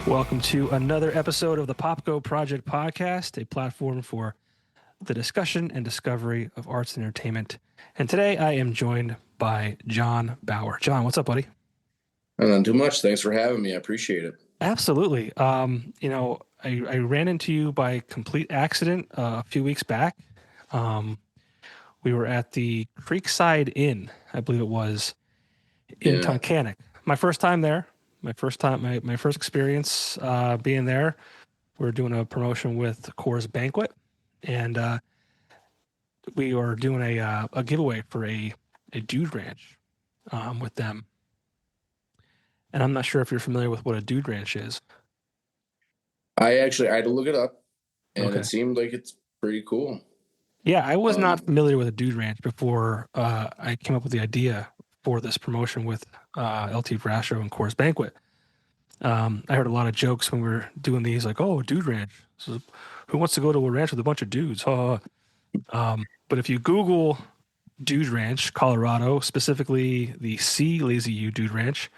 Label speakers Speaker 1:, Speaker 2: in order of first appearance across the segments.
Speaker 1: Welcome to another episode of the PopGo Project Podcast, a platform for the discussion and discovery of arts and entertainment. And today I am joined by John Bauer. John, what's up, buddy?
Speaker 2: Not too much. Thanks for having me. I appreciate it.
Speaker 1: Absolutely. I ran into you by complete accident a few weeks back. We were at the Creekside Inn, I believe it was, in
Speaker 2: Yeah.
Speaker 1: Tunkhannock. My first time there. My first experience being there. We were doing a promotion with Coors Banquet, and we were doing a giveaway for a Dude Ranch with them. And I'm not sure if you're familiar with what a Dude Ranch is.
Speaker 2: I had to look it up, and
Speaker 1: Okay.
Speaker 2: It seemed like it's pretty cool.
Speaker 1: Yeah, I was not familiar with a Dude Ranch before I came up with the idea for this promotion with LT Brasho and Coors Banquet. I heard a lot of jokes when we were doing these, like, "Oh, a Dude Ranch. So who wants to go to a ranch with a bunch of dudes?" But if you Google Dude Ranch, Colorado, specifically the C Lazy U Dude Ranch,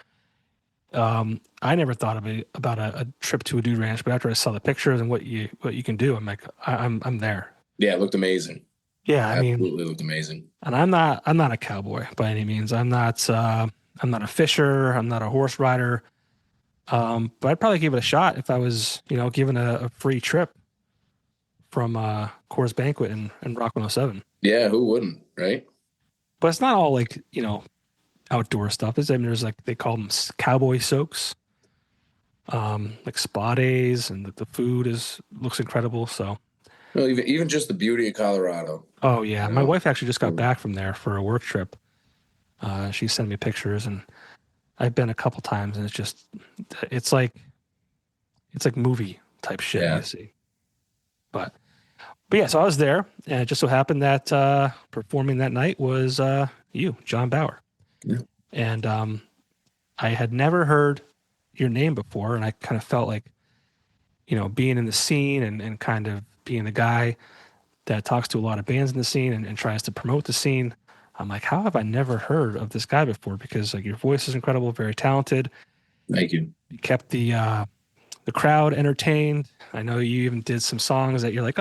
Speaker 1: I never thought about a trip to a Dude Ranch, but after I saw the pictures and what you can do, I'm like, I'm there.
Speaker 2: Yeah, it looked amazing.
Speaker 1: Yeah,
Speaker 2: Absolutely looked amazing.
Speaker 1: And I'm not a cowboy by any means. I'm not a fisher. I'm not a horse rider. But I'd probably give it a shot if I was, given a free trip from Coors Banquet and Rock 107.
Speaker 2: Yeah, who wouldn't, right?
Speaker 1: But it's not all like, outdoor stuff. There's like, they call them cowboy soaks, like spa days, and the food looks incredible. So,
Speaker 2: Well, even just the beauty of Colorado.
Speaker 1: oh yeah, my wife actually just got back from there for a work trip. She sent me pictures, and I've been a couple times, and it's like movie type shit you see. But yeah, so I was there, and it just so happened that performing that night was you, John Bauer.
Speaker 2: Yeah.
Speaker 1: And I had never heard your name before, and I kind of felt like, being in the scene and kind of being the guy that talks to a lot of bands in the scene and tries to promote the scene. I'm like, how have I never heard of this guy before? Because like your voice is incredible, very talented.
Speaker 2: Thank you.
Speaker 1: You kept the crowd entertained. I know you even did some songs that you're like,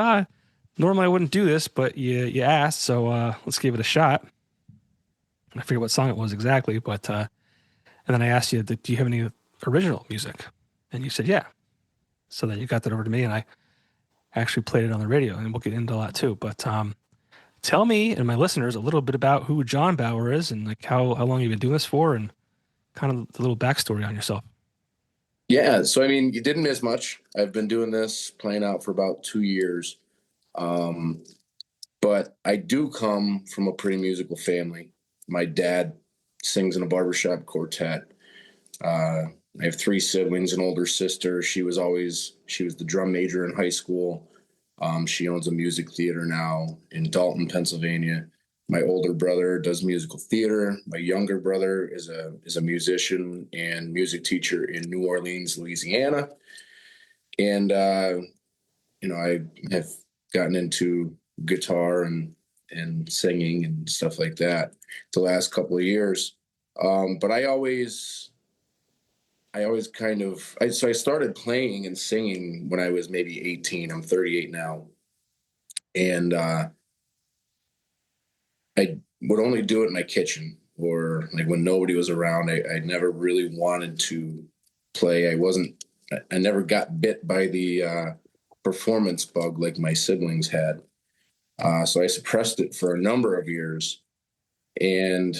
Speaker 1: normally I wouldn't do this, but you asked, so let's give it a shot. I forget what song it was exactly, but and then I asked you, do you have any original music? And you said, yeah. So then you got that over to me, and I actually played it on the radio, and we'll get into that too. But tell me and my listeners a little bit about who John Bauer is and like how long you've been doing this for, and kind of the little backstory on yourself.
Speaker 2: Yeah, so you didn't miss much. I've been doing this, playing out for about 2 years. But I do come from a pretty musical family. My dad sings in a barbershop quartet. I have 3 siblings, an older sister. She was the drum major in high school. She owns a music theater now in Dalton, Pennsylvania. My older brother does musical theater. My younger brother is a musician and music teacher in New Orleans, Louisiana. And I have gotten into guitar and singing and stuff like that the last couple of years. But I started playing and singing when I was maybe 18. I'm 38 now. And I would only do it in my kitchen or like when nobody was around. I never really wanted to play. I never got bit by the performance bug like my siblings had. So I suppressed it for a number of years. And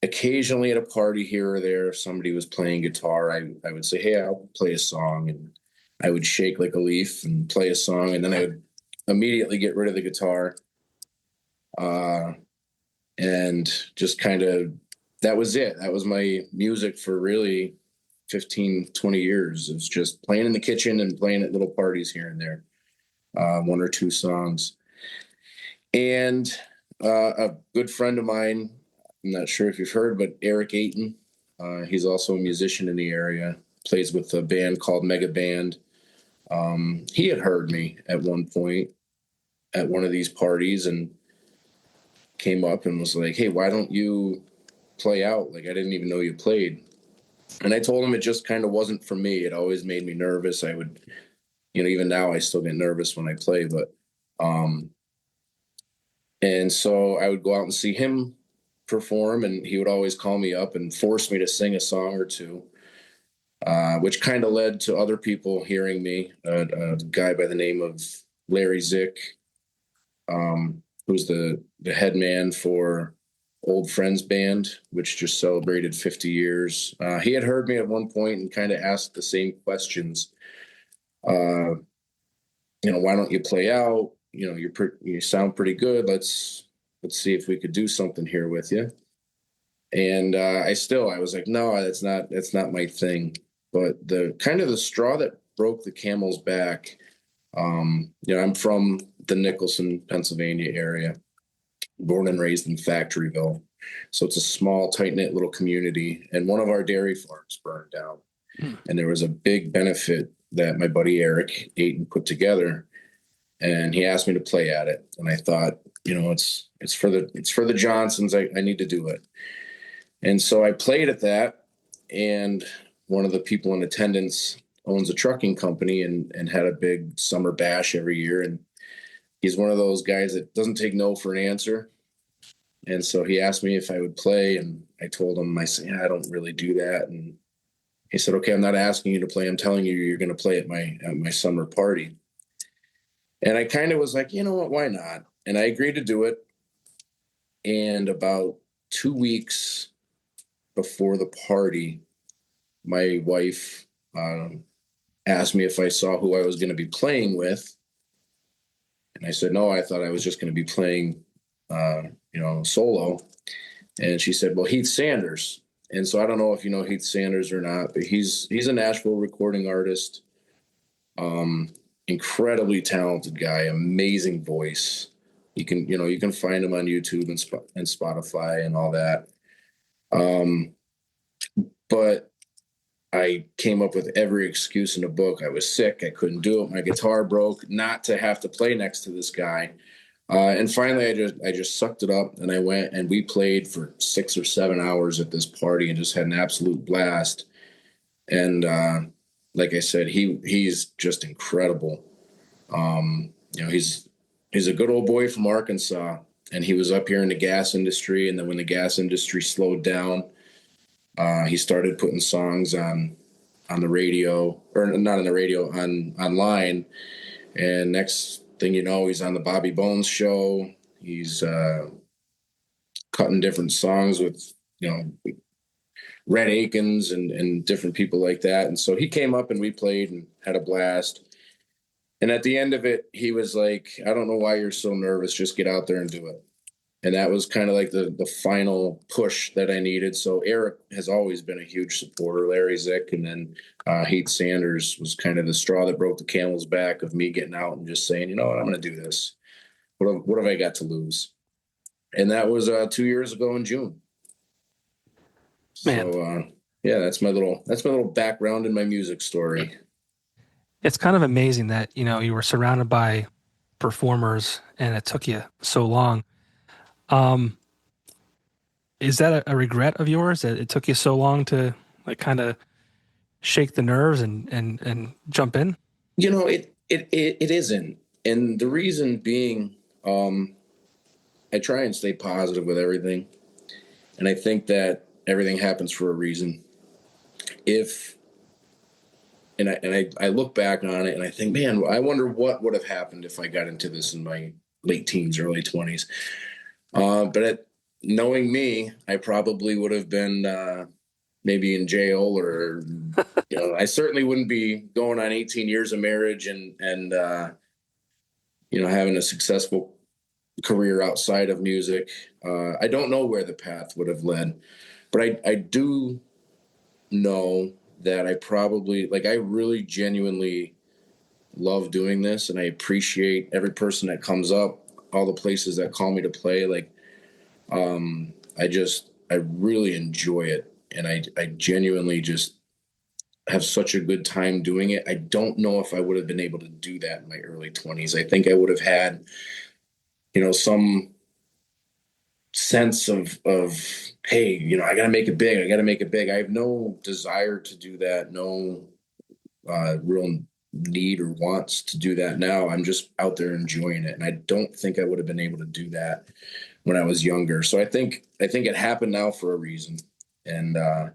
Speaker 2: occasionally at a party here or there, if somebody was playing guitar, I would say, hey, I'll play a song. And I would shake like a leaf and play a song. And then I would immediately get rid of the guitar. And just kind of, that was it. That was my music for really 15, 20 years. It was just playing in the kitchen and playing at little parties here and there. 1 or 2 songs. And a good friend of mine, I'm not sure if you've heard, but Eric Ayton, he's also a musician in the area, plays with a band called Mega Band. He had heard me at one point at one of these parties and came up and was like, hey, why don't you play out? Like, I didn't even know you played. And I told him it just kind of wasn't for me. It always made me nervous. I would, even now I still get nervous when I play, but, and so I would go out and see him perform, and he would always call me up and force me to sing a song or two, which kind of led to other people hearing me. A guy by the name of Larry Zick, who's the head man for Old Friends Band, which just celebrated 50 years. He had heard me at one point and kind of asked the same questions. Why don't you play out? You sound pretty good. Let's see if we could do something here with you. And I was like, no, that's not my thing. But the straw that broke the camel's back. I'm from the Nicholson, Pennsylvania area, born and raised in Factoryville. So it's a small, tight-knit little community. And one of our dairy farms burned down. And there was a big benefit that my buddy Eric Ayton put together. And he asked me to play at it. And I thought, it's for the Johnsons. I need to do it. And so I played at that. And one of the people in attendance owns a trucking company and had a big summer bash every year. And he's one of those guys that doesn't take no for an answer. And so he asked me if I would play, and I told him, I said, I don't really do that. And he said, okay, I'm not asking you to play. I'm telling you, you're going to play at my summer party. And I kind of was like, you know what, why not? And I agreed to do it. And about 2 weeks before the party, my wife asked me if I saw who I was going to be playing with. And I said, no, I thought I was just going to be playing, solo. And she said, well, Heath Sanders. And so I don't know if you know Heath Sanders or not, but he's a Nashville recording artist. Incredibly talented guy, amazing voice. You can find him on YouTube and Spotify and all that. But I came up with every excuse in the book. I was sick. I couldn't do it. My guitar broke, not to have to play next to this guy. And finally, I just sucked it up, and I went, and we played for 6 or 7 hours at this party and just had an absolute blast. And like I said, he's just incredible. He's a good old boy from Arkansas, and he was up here in the gas industry. And then when the gas industry slowed down, he started putting songs on the radio, or not on the radio, online. And next thing you know, he's on the Bobby Bones show. He's cutting different songs with, Rhett Akins and different people like that. And so he came up and we played and had a blast. And at the end of it, he was like, I don't know why you're so nervous. Just get out there and do it. And that was kind of like the final push that I needed. So Eric has always been a huge supporter, Larry Zick, and then Heath Sanders was kind of the straw that broke the camel's back of me getting out and just saying, you know what, I'm going to do this. What have I got to lose? And that was 2 years ago in June.
Speaker 1: Man.
Speaker 2: So yeah, that's my little background in my music story.
Speaker 1: It's kind of amazing that, you were surrounded by performers and it took you so long. Is that a regret of yours that it took you so long to like kind of shake the nerves and jump in?
Speaker 2: It isn't. And the reason being, I try and stay positive with everything. And I think that everything happens for a reason. I look back on it and I think, man, I wonder what would have happened if I got into this in my late teens, early 20s. But knowing me, I probably would have been maybe in jail, or I certainly wouldn't be going on 18 years of marriage and having a successful career outside of music. I don't know where the path would have led, but I do know that I really genuinely love doing this, and I appreciate every person that comes up, all the places that call me to play. I really enjoy it, and I genuinely just have such a good time doing it. I don't know if I would have been able to do that in my early 20s. I think I would have had, some sense of hey, I got to make it big. I got to make it big. I have no desire to do that. No real need or wants to do that now. I'm just out there enjoying it, and I don't think I would have been able to do that when I was younger. So I think it happened now for a reason, and I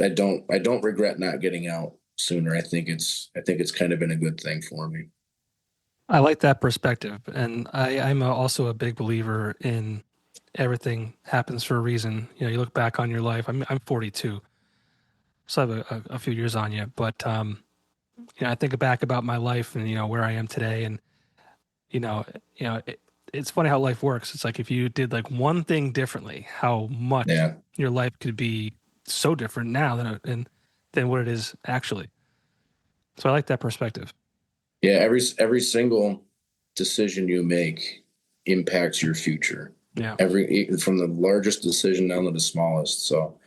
Speaker 2: don't regret not getting out sooner. I think it's kind of been a good thing for me.
Speaker 1: I like that perspective, and I'm also a big believer in everything happens for a reason. You look back on your life. I'm 42, so I have a few years on you, but I think back about my life and where I am today, and you know, it's funny how life works. It's like if you did like one thing differently, how much
Speaker 2: Yeah,
Speaker 1: your life could be so different now than what it is actually. So I like that perspective.
Speaker 2: yeah. Every single decision you make impacts your future.
Speaker 1: Yeah.
Speaker 2: From the largest decision down to the smallest. So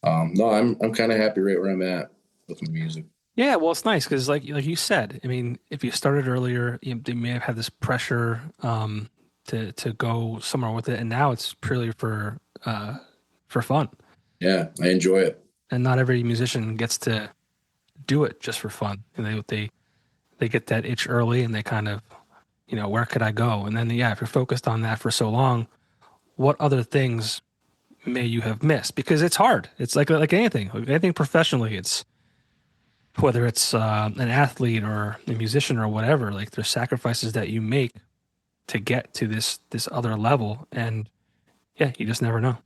Speaker 2: no, I'm kind of happy right where I'm at with my music.
Speaker 1: Yeah, well, it's nice because, like you said, I mean, if you started earlier, you may have had this pressure to go somewhere with it, and now it's purely for fun.
Speaker 2: Yeah, I enjoy it.
Speaker 1: And not every musician gets to do it just for fun. And they get that itch early, and they kind of, where could I go? And then, yeah, if you're focused on that for so long, what other things may you have missed? Because it's hard. It's like anything professionally. It's whether it's an athlete or a musician or whatever, like there's sacrifices that you make to get to this other level, and yeah, you just never know.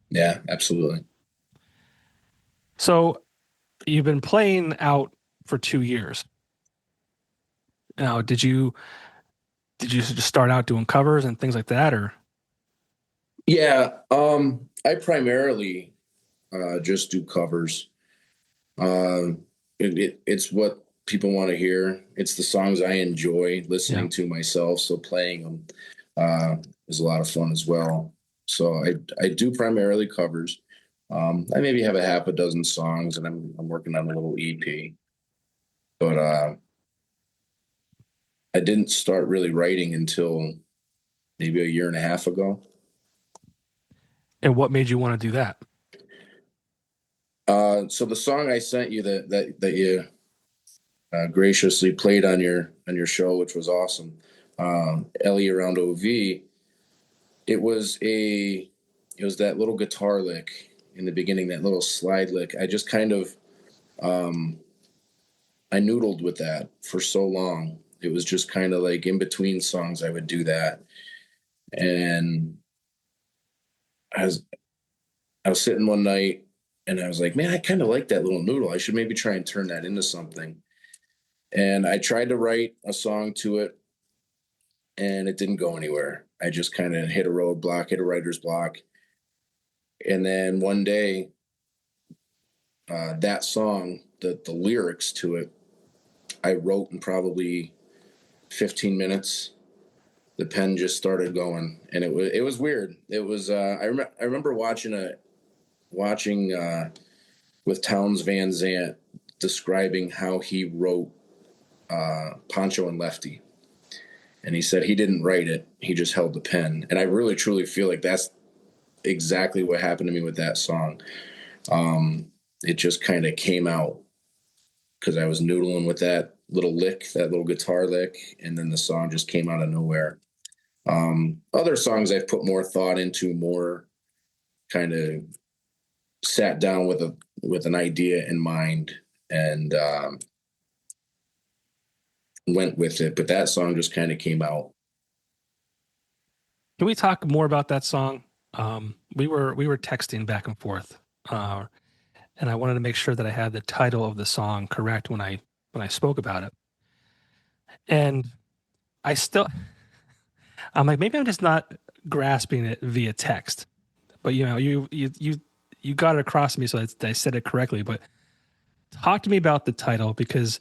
Speaker 2: Yeah, absolutely.
Speaker 1: So you've been playing out for 2 years now. Did you just start out doing covers and things like that, or
Speaker 2: Yeah, I primarily just do covers. It's what people want to hear. It's the songs I enjoy
Speaker 1: yeah?
Speaker 2: listening to myself, so playing them is a lot of fun as well. So I do primarily covers. I maybe have a half a dozen songs, and I'm working on a little EP. But I didn't start really writing until maybe a year and a half ago.
Speaker 1: And what made you want to do that?
Speaker 2: So the song I sent you that you graciously played on your show, which was awesome, Ellie around OV. It was that little guitar lick in the beginning, that little slide lick. I just kind of um, I noodled with that for so long. It was just kind of like in between songs I would do that, and I was I was sitting one night and I was like, man, I kind of like that little noodle. I should maybe try and turn that into something. And I tried to write a song to it, and it didn't go anywhere. I just kind of hit a roadblock, hit a writer's block. And then one day, that song, the lyrics to it, I wrote in probably 15 minutes. The pen just started going, and it was weird. It was I remember watching with Towns Van Zant describing how he wrote Poncho and Lefty, and he said he didn't write it; he just held the pen. And I really truly feel like that's exactly what happened to me with that song. It just kind of came out because I was noodling with that little lick, that little guitar lick, and then the song just came out of nowhere. Other songs I've put more thought into, more kind of sat down with an idea in mind and went with it. But that song just kind of came out.
Speaker 1: Can we talk more about that song? We were texting back and forth, uh, and I wanted to make sure that I had the title of the song correct when I spoke about it. And I still, I'm like, maybe I'm just not grasping it via text. But you got it across to me, so I said it correctly. But talk to me about the title because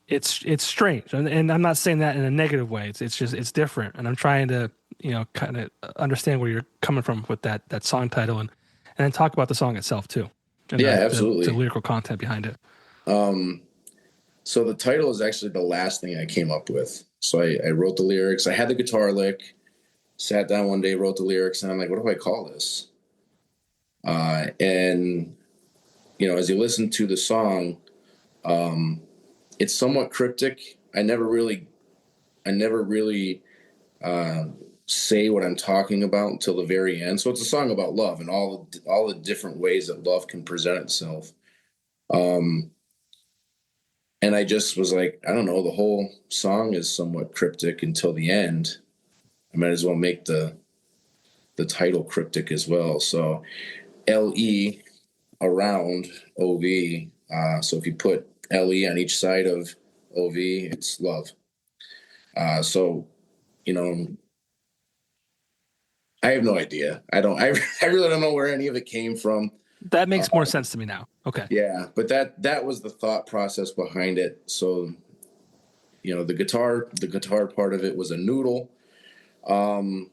Speaker 1: it's strange, and I'm not saying that in a negative way. It's just it's different, and I'm trying to kind of understand where you're coming from with that song title, and then talk about the song itself too, and
Speaker 2: Yeah,
Speaker 1: the
Speaker 2: absolutely.
Speaker 1: lyrical content behind it.
Speaker 2: Um, so the title is actually the last thing I came up with. So I wrote the lyrics. I had the guitar lick. Sat down one day, wrote the lyrics, and I'm like, what do I call this? And as you listen to the song, it's somewhat cryptic. I never really uh, say what I'm talking about until the very end. So it's a song about love and all the different ways that love can present itself. Um, and I just was like, I don't know, the whole song is somewhat cryptic until the end. I might as well make the title cryptic as well. So LE around OV. So if you put LE on each side of OV, it's love. So you know, I have no idea. I don't. I really don't know where any of it came from.
Speaker 1: That makes more
Speaker 2: Uh,
Speaker 1: sense to me now. Okay.
Speaker 2: yeah, but that was the thought process behind it. So the guitar part of it was a noodle. Um,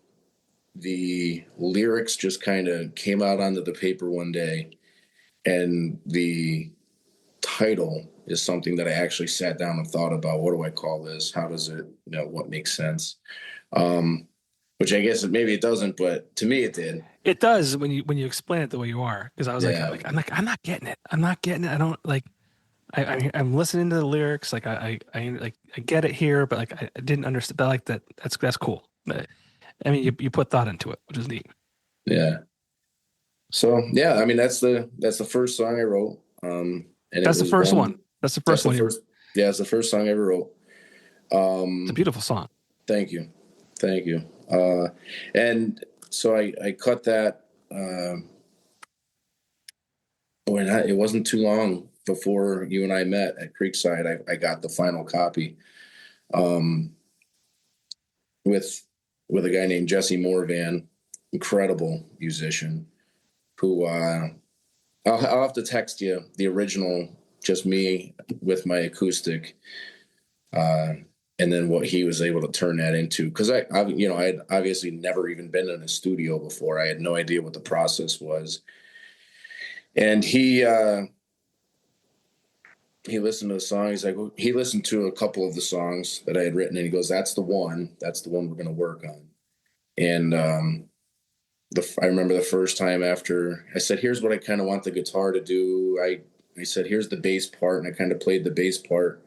Speaker 2: the lyrics just kind of came out onto the paper one day, and the title is something that I actually sat down and thought about. What do I call this? How does it? What makes sense? Um, which I guess maybe it doesn't, but to me it did.
Speaker 1: It does when you explain it the way you are. Because I was
Speaker 2: Yeah,
Speaker 1: I'm not getting it. I'm not getting it. I don't like. I'm listening to the lyrics. Like I get it here, but like I didn't understand. But like that's cool. I mean, you put thought into it, which is neat.
Speaker 2: yeah. So yeah, I mean that's the first song I wrote, and it
Speaker 1: That's the
Speaker 2: was
Speaker 1: first
Speaker 2: one.
Speaker 1: one. That's the
Speaker 2: That's
Speaker 1: first
Speaker 2: the
Speaker 1: one.
Speaker 2: first. Yeah, it's the first song I ever wrote.
Speaker 1: It's a
Speaker 2: Um,
Speaker 1: beautiful song.
Speaker 2: thank you, thank you. And so I cut that. It wasn't too long before you and I met at Creekside. I got the final copy um, with a guy named Jesse Morvan, incredible musician. Who I'll have to text you the original, just me with my acoustic, uh, and then what he was able to turn that into. Because I had obviously never even been in a studio before. I had no idea what the process was, and he listened to the song. He's like, he listened to a couple of the songs that I had written, and he goes, "That's the one. That's the one we're going to work on." And I remember the first time after I said, "Here's what I kind of want the guitar to do." I said, "Here's the bass part," and I kind of played the bass part,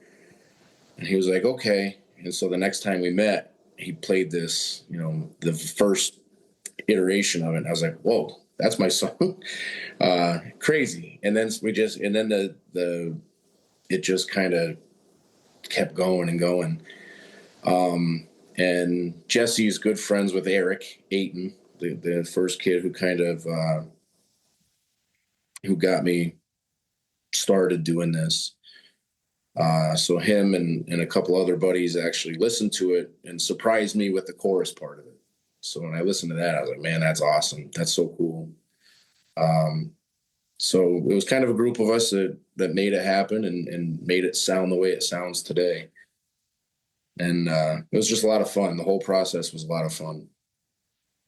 Speaker 2: and he was like, "Okay." And so the next time we met, he played this, the first iteration of it. And I was like, "Whoa, that's my song!" Crazy. And then the it just kind of kept going and going. And Jesse's good friends with Eric Ayton, the first kid who kind of who got me started doing this. So him and a couple other buddies actually listened to it and surprised me with the chorus part of it. So when I listened to that, I was like, man, that's awesome. That's so cool. Um, so it was kind of a group of us that made it happen and made it sound the way it sounds today. And it was just a lot of fun. The whole process was a lot of fun.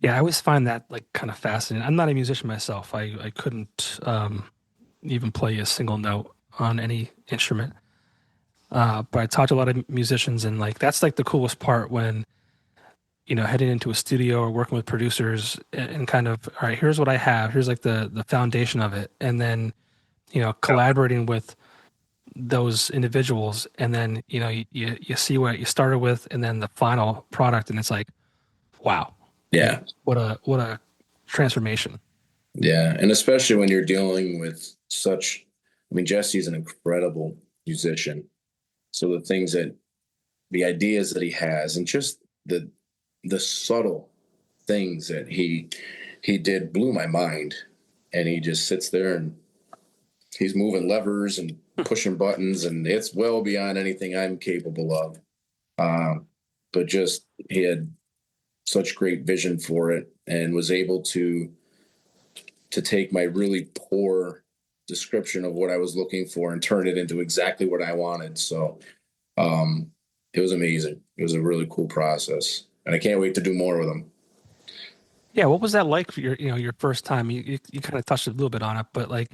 Speaker 1: Yeah, I always find that like kind of fascinating. I'm not a musician myself. I couldn't even play a single note on any instrument. But I talked to a lot of musicians, and like that's like the coolest part when heading into a studio or working with producers and kind of, all right, here's what I have. Here's like the foundation of it, and then collaborating with those individuals, and then you see what you started with, and then the final product, and it's like, wow, like
Speaker 2: Yeah.
Speaker 1: what a transformation.
Speaker 2: Yeah. And especially when you're dealing with I mean, Jesse's an incredible musician. So the ideas that he has and just the subtle things that he did blew my mind. And he just sits there and he's moving levers and pushing buttons, and it's well beyond anything I'm capable of. But just he had such great vision for it and was able to take my really poor description of what I was looking for and turn it into exactly what I wanted. So um, it was amazing. It was a really cool process, and I can't wait to do more with them.
Speaker 1: Yeah, what was that like for your first time? You kind of touched a little bit on it, but like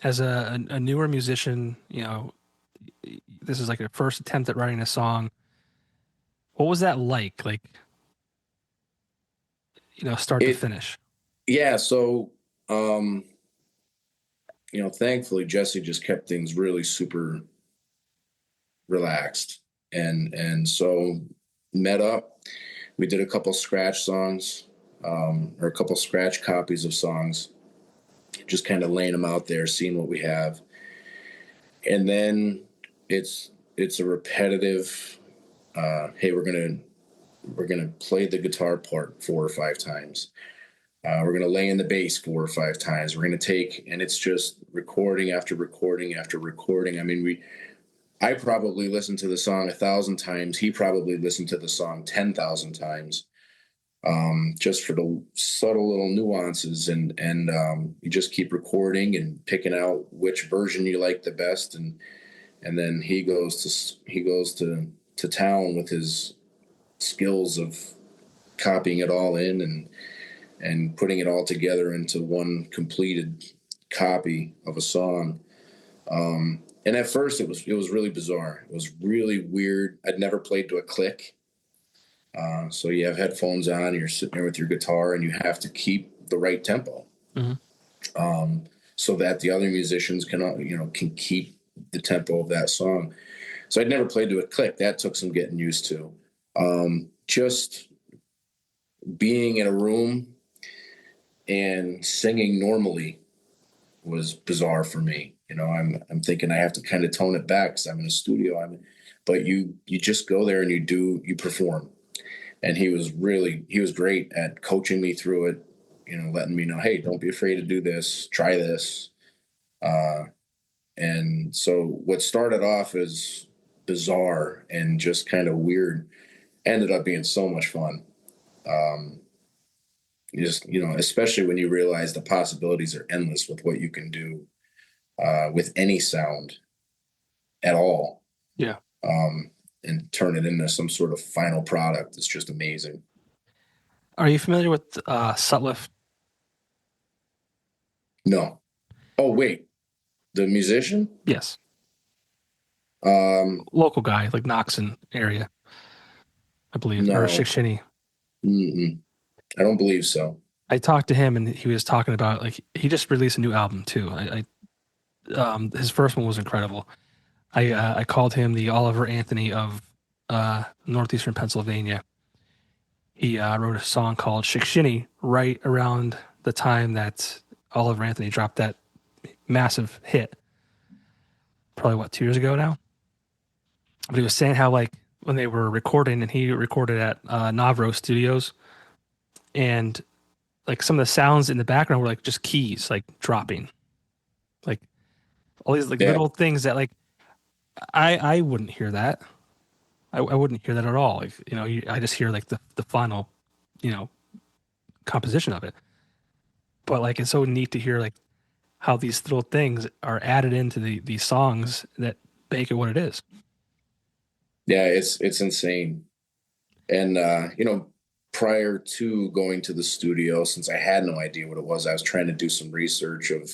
Speaker 1: as a newer musician, this is like your first attempt at writing a song. What was that like? Like, start to
Speaker 2: It
Speaker 1: finish?
Speaker 2: Yeah, so thankfully Jesse just kept things really super relaxed, and so met up. We did a couple scratch songs, or a couple scratch copies of songs, just kind of laying them out there, seeing what we have, and then it's a repetitive. Hey, we're gonna play the guitar part 4 or 5 times. We're gonna lay in the bass 4 or 5 times. We're gonna take, and it's just recording after recording after recording. I mean, I probably listened to the song 1,000 times. He probably listened to the song 10,000 times, just for the subtle little nuances, and you just keep recording and picking out which version you like the best, and then he goes to town with his skills of copying it all in and putting it all together into one completed copy of a song. And at first it was really bizarre. It was really weird. I'd never played to a click. So you have headphones on, you're sitting there with your guitar, and you have to keep the right tempo,
Speaker 1: Mm-hmm.
Speaker 2: so that the other musicians can keep the tempo of that song. So I'd never played to a click. That took some getting used to. Just being in a room and singing normally was bizarre for me. I'm thinking I have to kind of tone it back because I'm in a studio. But you just go there and you perform. And he was great at coaching me through it. Letting me know, hey, don't be afraid to do this. Try this. And so what started off as bizarre and just kind of weird ended up being so much fun. Um, especially when you realize the possibilities are endless with what you can do with any sound at all,
Speaker 1: Yeah.
Speaker 2: and turn it into some sort of final product. It's just amazing.
Speaker 1: Are you familiar with Sutliff?
Speaker 2: No. Oh, wait. The musician?
Speaker 1: Yes.
Speaker 2: Um,
Speaker 1: Local guy, like Knoxon area, I believe, or
Speaker 2: no.
Speaker 1: Shikshinny.
Speaker 2: Mm-mm. I don't believe so.
Speaker 1: I talked to him and he was talking about like he just released a new album too. His first one was incredible. I called him the Oliver Anthony of northeastern Pennsylvania. He wrote a song called Shikshinny right around the time that Oliver Anthony dropped that massive hit. Probably 2 years ago now. But he was saying how like when they were recording and he recorded at Navro Studios, and like some of the sounds in the background were like just keys like dropping, like all these like
Speaker 2: Yeah.
Speaker 1: little things that like I wouldn't hear that. I wouldn't hear that at all. Like I just hear like the final, you know, composition of it. But like it's so neat to hear like how these little things are added into these songs that make it what it is.
Speaker 2: Yeah, it's insane. And prior to going to the studio, since I had no idea what it was, I was trying to do some research of,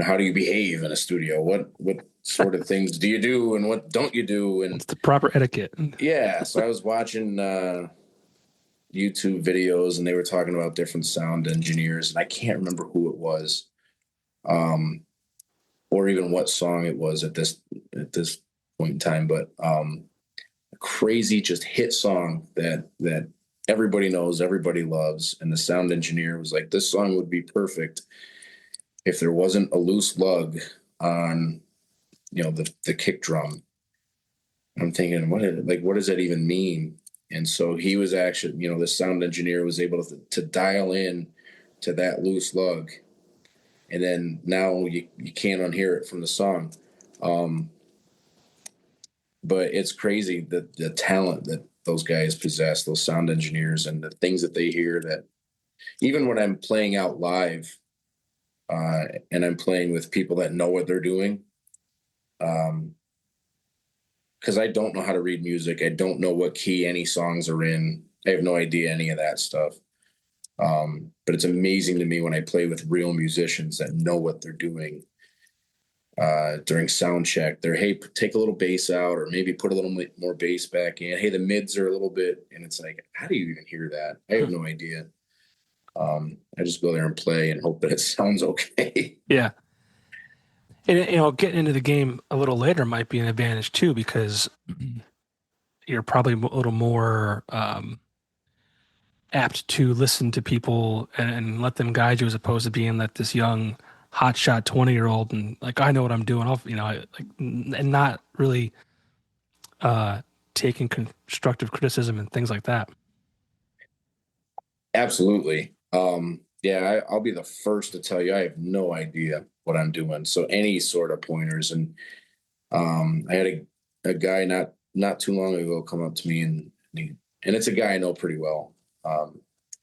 Speaker 2: how do you behave in a studio? What sort of things do you do and what don't you do? And
Speaker 1: It's the proper etiquette.
Speaker 2: yeah, so I was watching YouTube videos, and they were talking about different sound engineers, and I can't remember who it was, um, or even what song it was at this point in time, but a crazy just hit song that everybody knows, everybody loves, and the sound engineer was like, "This song would be perfect if there wasn't a loose lug on, the kick drum." I'm thinking, what does that even mean? And so he was actually, the sound engineer was able to dial in to that loose lug, and then now you can't unhear it from the song. Um, but it's crazy that the talent that those guys possess, those sound engineers, and the things that they hear, that even when I'm playing out live, and I'm playing with people that know what they're doing, because I don't know how to read music. I don't know what key any songs are in. I have no idea any of that stuff. But it's amazing to me when I play with real musicians that know what they're doing. During sound check, they're, hey, take a little bass out, or maybe put a little more bass back in. Hey, the mids are a little bit, and it's like, how do you even hear that? I have no idea. I just go there and play and hope that it sounds okay.
Speaker 1: Yeah. And getting into the game a little later might be an advantage too, because you're probably a little more apt to listen to people and let them guide you, as opposed to being like this young hotshot 20-year-old and like, I know what I'm doing. And not really uh, taking constructive criticism and things like that.
Speaker 2: Absolutely. Yeah, I'll be the first to tell you I have no idea what I'm doing. So any sort of pointers, and I had a guy not too long ago come up to me, and it's a guy I know pretty well.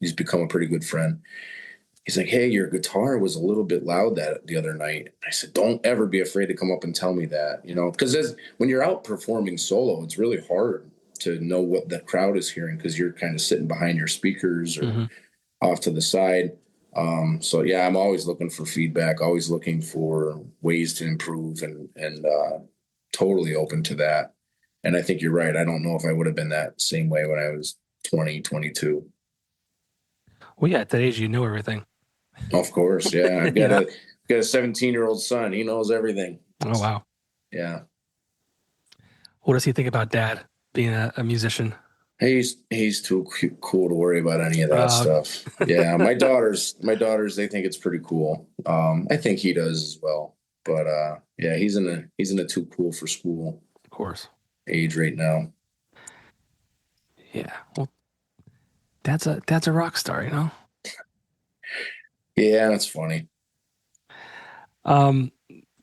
Speaker 2: He's become a pretty good friend. He's like, "Hey, your guitar was a little bit loud that the other night." I said, "Don't ever be afraid to come up and tell me that, because when you're out performing solo, it's really hard to know what the crowd is hearing because you're kind of sitting behind your speakers or
Speaker 1: Hmm.
Speaker 2: off to the side. So yeah, I'm always looking for feedback, always looking for ways to improve, and totally open to that. And I think you're right. I don't know if I would have been that same way when I was 20, 22.
Speaker 1: Well, yeah, at that age, you know everything.
Speaker 2: Of course, yeah. I've
Speaker 1: You
Speaker 2: got
Speaker 1: know?
Speaker 2: a 17-year-old son. He knows everything.
Speaker 1: Oh, wow.
Speaker 2: Yeah.
Speaker 1: What does he think about dad being a musician?
Speaker 2: He's too cool to worry about any of that
Speaker 1: Uh,
Speaker 2: stuff. Yeah, my daughters they think it's pretty cool. I think he does as well. But yeah, he's in a too cool for school
Speaker 1: of course.
Speaker 2: age right now.
Speaker 1: Yeah. Well, dad's a rock star, you know?
Speaker 2: Yeah, that's funny.
Speaker 1: Um,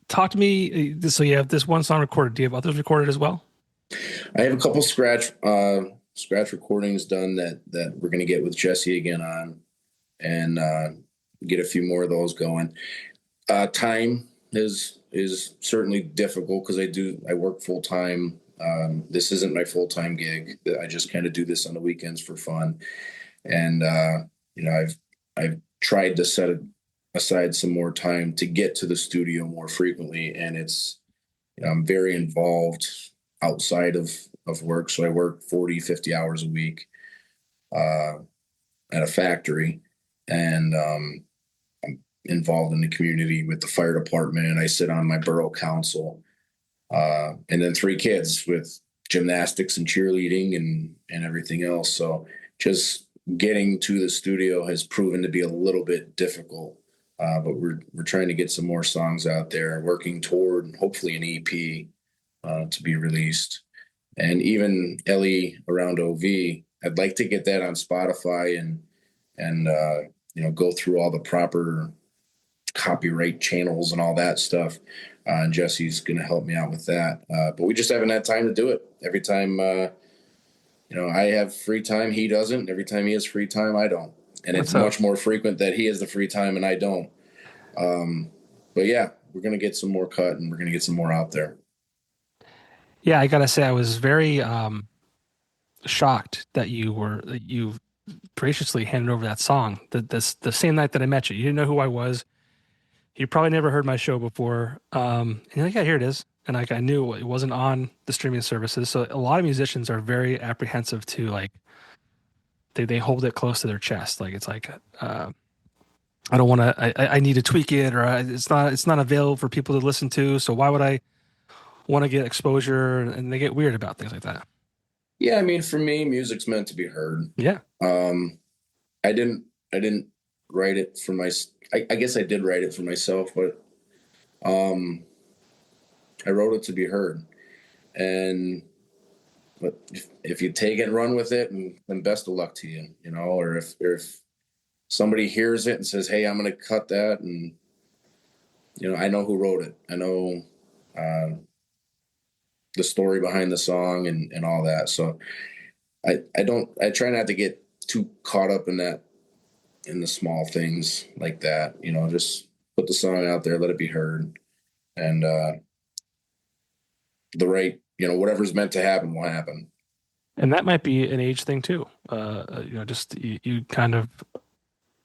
Speaker 1: Talk to me. So you have this one song recorded. Do you have others recorded as well?
Speaker 2: I have a couple scratch recordings done that we're gonna get with Jesse again on, and get a few more of those going. Time is certainly difficult because I work full time. This isn't my full time gig. I just kind of do this on the weekends for fun, and I've tried to set aside some more time to get to the studio more frequently, and I'm very involved outside of work. So I work 40, 50 hours a week uh, at a factory, and I'm involved in the community with the fire department, and I sit on my borough council, and then three kids with gymnastics and cheerleading and everything else. So just getting to the studio has proven to be a little bit difficult. But we're trying to get some more songs out there, working toward hopefully an EP to be released, and even Ellie around OV. I'd like to get that on Spotify and go through all the proper copyright channels and all that stuff. And Jesse's going to help me out with that. But we just haven't had time to do it. Every time, I have free time, he doesn't. Every time he has free time, I don't. And it's
Speaker 1: What's up?
Speaker 2: much more frequent that he has the free time and I don't. Um, but yeah, we're going to get some more cut and we're going to get some more out there.
Speaker 1: Yeah, I gotta say, I was very shocked that you graciously handed over that song the same night that I met you. You didn't know who I was. You probably never heard my show before. And you're like, yeah, here it is. And like I knew it wasn't on the streaming services. So a lot of musicians are very apprehensive to like they hold it close to their chest. Like it's like I don't want to. I need to tweak it, or it's not available for people to listen to. So why would I want to get exposure? And they get weird about things like that.
Speaker 2: Yeah, I mean, for me, music's meant to be heard.
Speaker 1: Yeah.
Speaker 2: Um, I didn't write it for I guess I did write it for myself, but um, I wrote it to be heard. And but if you take it and run with it, and then best of luck to you, or if somebody hears it and says, "Hey, I'm going to cut that," and I know who wrote it. I know uh, the story behind the song and all that. So I try not to get too caught up in the small things like that. Just put the song out there, let it be heard, and whatever's meant to happen will happen.
Speaker 1: And that might be an age thing too. Just you kind of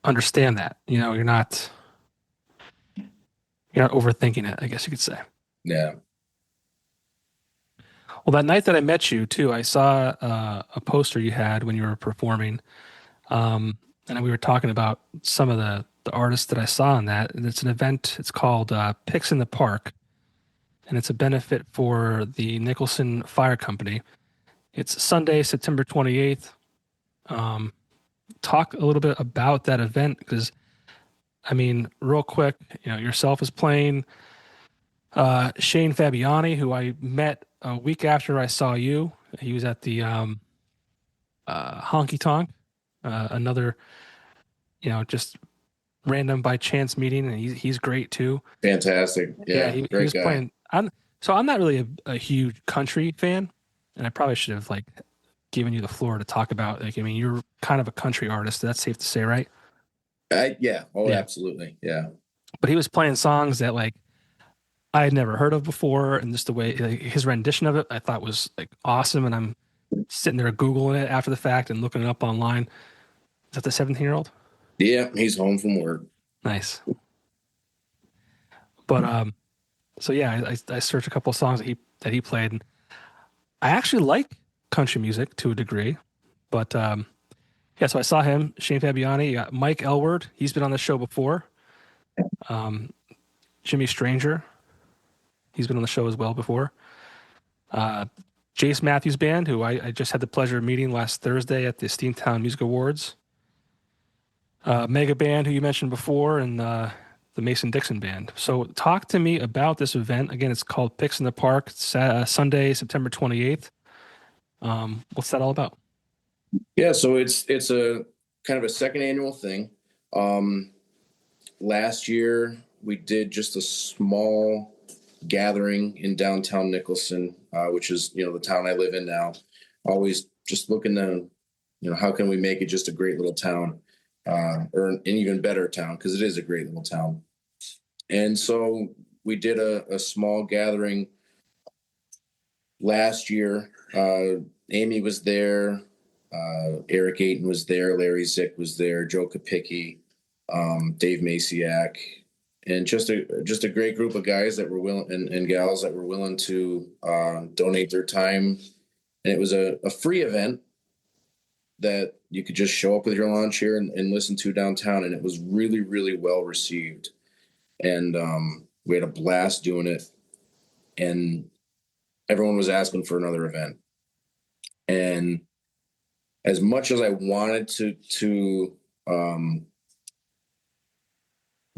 Speaker 1: understand that. You're not overthinking it, I guess you could say.
Speaker 2: Yeah.
Speaker 1: Well, that night that I met you too, I saw a poster you had when you were performing. Um, and we were talking about some of the artists that I saw in that. And it's an event. It's called Picks in the Park, and it's a benefit for the Nicholson Fire Company. It's Sunday, September 28th. Um, Talk a little bit about that event because I mean, real quick, yourself is playing Shane Fabiani, who I met a week after I saw you. He was at the Honky Tonk, another, just random by chance meeting, and he's great too.
Speaker 2: Fantastic.
Speaker 1: Yeah,
Speaker 2: Yeah,
Speaker 1: he
Speaker 2: great
Speaker 1: was
Speaker 2: guy.
Speaker 1: playing. I'm not really a huge country fan, and I probably should have like given you the floor to talk about. Like, I mean, you're kind of a country artist. That's safe to say, right?
Speaker 2: Yeah. Oh,
Speaker 1: Yeah.
Speaker 2: absolutely. Yeah.
Speaker 1: But he was playing songs that like I had never heard of before, and just the way like, his rendition of it, I thought was like awesome. And I'm sitting there googling it after the fact and looking it up online. Is that the 17-year-old?
Speaker 2: Yeah, he's home from work.
Speaker 1: Nice. But so yeah, I searched a couple of songs that he played. And I actually like country music to a degree, but yeah. So I saw him, Shane Fabiani, Mike Elward. He's been on the show before. Um, Jimmy Stranger. He's been on the show as well before. Uh, Jace Matthews Band, who I just had the pleasure of meeting last Thursday at the Steamtown Music Awards. Mega Band, who you mentioned before, and the Mason Dixon Band. So talk to me about this event. Again, it's called Picks in the Park, Sunday, September 28th. What's that all about?
Speaker 2: Yeah, so it's a kind of a second annual thing. Um, Last year we did just a small gathering in downtown Nicholson, which is the town I live in now. Always just looking to how can we make it just a great little town, or an even better town because it is a great little town. And so we did a small gathering last year. Amy was there. Eric Ayton was there. Larry Zick was there. Joe Kapicki, Dave Maciak, and just a great group of guys that were willing and gals that were willing to donate their time. And it was a free event that you could just show up with your lawn chair and listen to downtown. And it was really, really well received. And we had a blast doing it. And everyone was asking for another event. And as much as I wanted to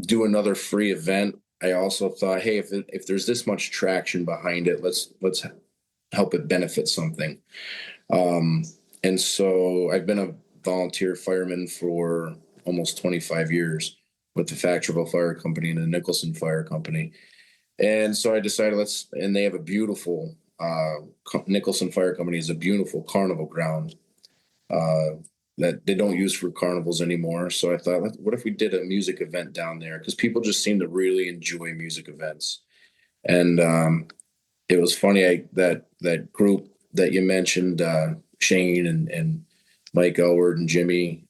Speaker 2: do another free event, I also thought, hey, if there's this much traction behind it, let's help it benefit something. And so I've been a volunteer fireman for almost 25 years with the Factorville Fire Company and the Nicholson Fire Company. And so I decided and they have a beautiful, Nicholson Fire Company is a beautiful carnival ground that they don't use for carnivals anymore. So I thought, what if we did a music event down there? Because people just seem to really enjoy music events. And it was funny, that group that you mentioned, Shane and Mike Elward and Jimmy,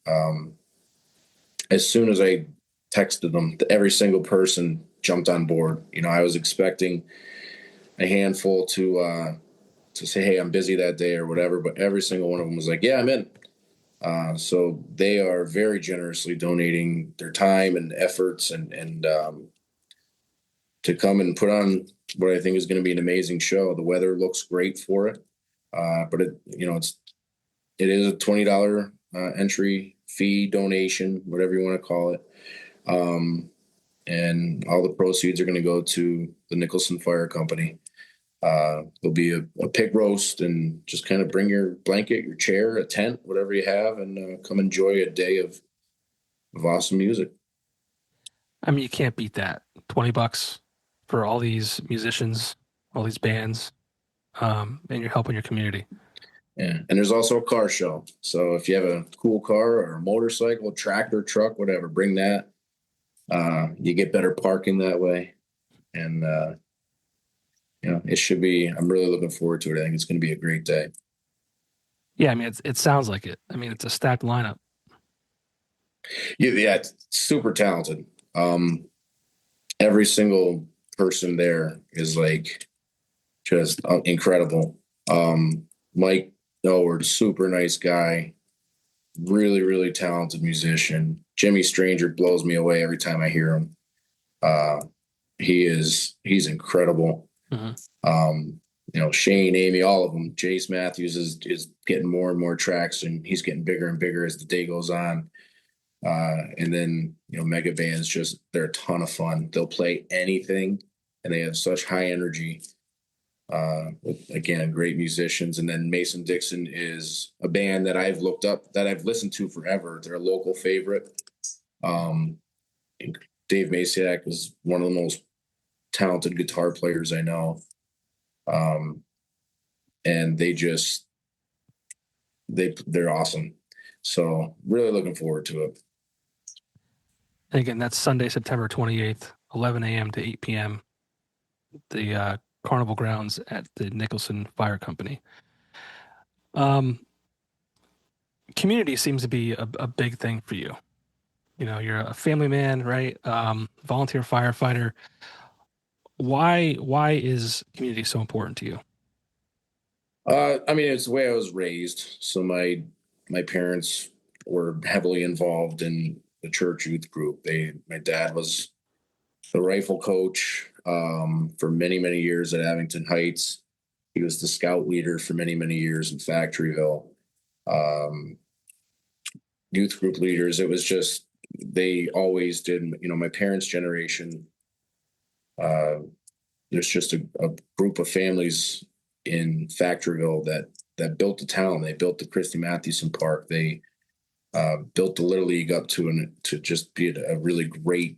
Speaker 2: as soon as I texted them, every single person jumped on board. I was expecting a handful to say, hey, I'm busy that day or whatever, but every single one of them was like, yeah, I'm in. So they are very generously donating their time and efforts and to come and put on what I think is going to be an amazing show. The weather looks great for it. But it is a $20 entry fee donation, whatever you want to call it. And all the proceeds are going to go to the Nicholson Fire Company. There'll be a pig roast, and just kind of bring your blanket, your chair, a tent, whatever you have, and come enjoy a day of awesome music.
Speaker 1: I mean, you can't beat that. $20 for all these musicians, all these bands, and you're helping your community.
Speaker 2: Yeah, and there's also a car show. So if you have a cool car or a motorcycle, tractor, truck, whatever, bring that. You get better parking that way, and it should be. I'm really looking forward to it. I think it's going to be a great day.
Speaker 1: Yeah, I mean, it sounds like it. I mean, it's a stacked lineup.
Speaker 2: Yeah, it's super talented. Every single person there is like just incredible. Mike Elward, super nice guy, really, really talented musician. Jimmy Stranger blows me away every time I hear him. Uh, he's incredible.
Speaker 1: Hmm.
Speaker 2: Um, Shane, Amy, all of them. Jace Matthews is getting more and more traction. He's getting bigger and bigger as the day goes on. And then mega bands, just they're a ton of fun. They'll play anything, and they have such high energy. Again, great musicians. And then Mason Dixon is a band that I've looked up, that I've listened to forever. They're a local favorite. Um, Dave Masiak is one of the most talented guitar players I know. Um, and they're awesome. So really looking forward to it.
Speaker 1: And again, that's Sunday, September 28th, 11 a.m. to 8 p.m. The Carnival grounds at the Nicholson Fire Company. Community seems to be a big thing for you. You're a family man, right? Volunteer firefighter. Why is community so important to you?
Speaker 2: I mean, it's the way I was raised. So my parents were heavily involved in the church youth group. My dad was the rifle coach for many, many years at Abington Heights. He was the scout leader for many, many years in Factoryville. Um, Youth group leaders. It was just they always did. My parents' generation. Uh, there's just a group of families in Factoryville that built the town. They built the Christy Mathewson Park. They built the Little League up to just be a really great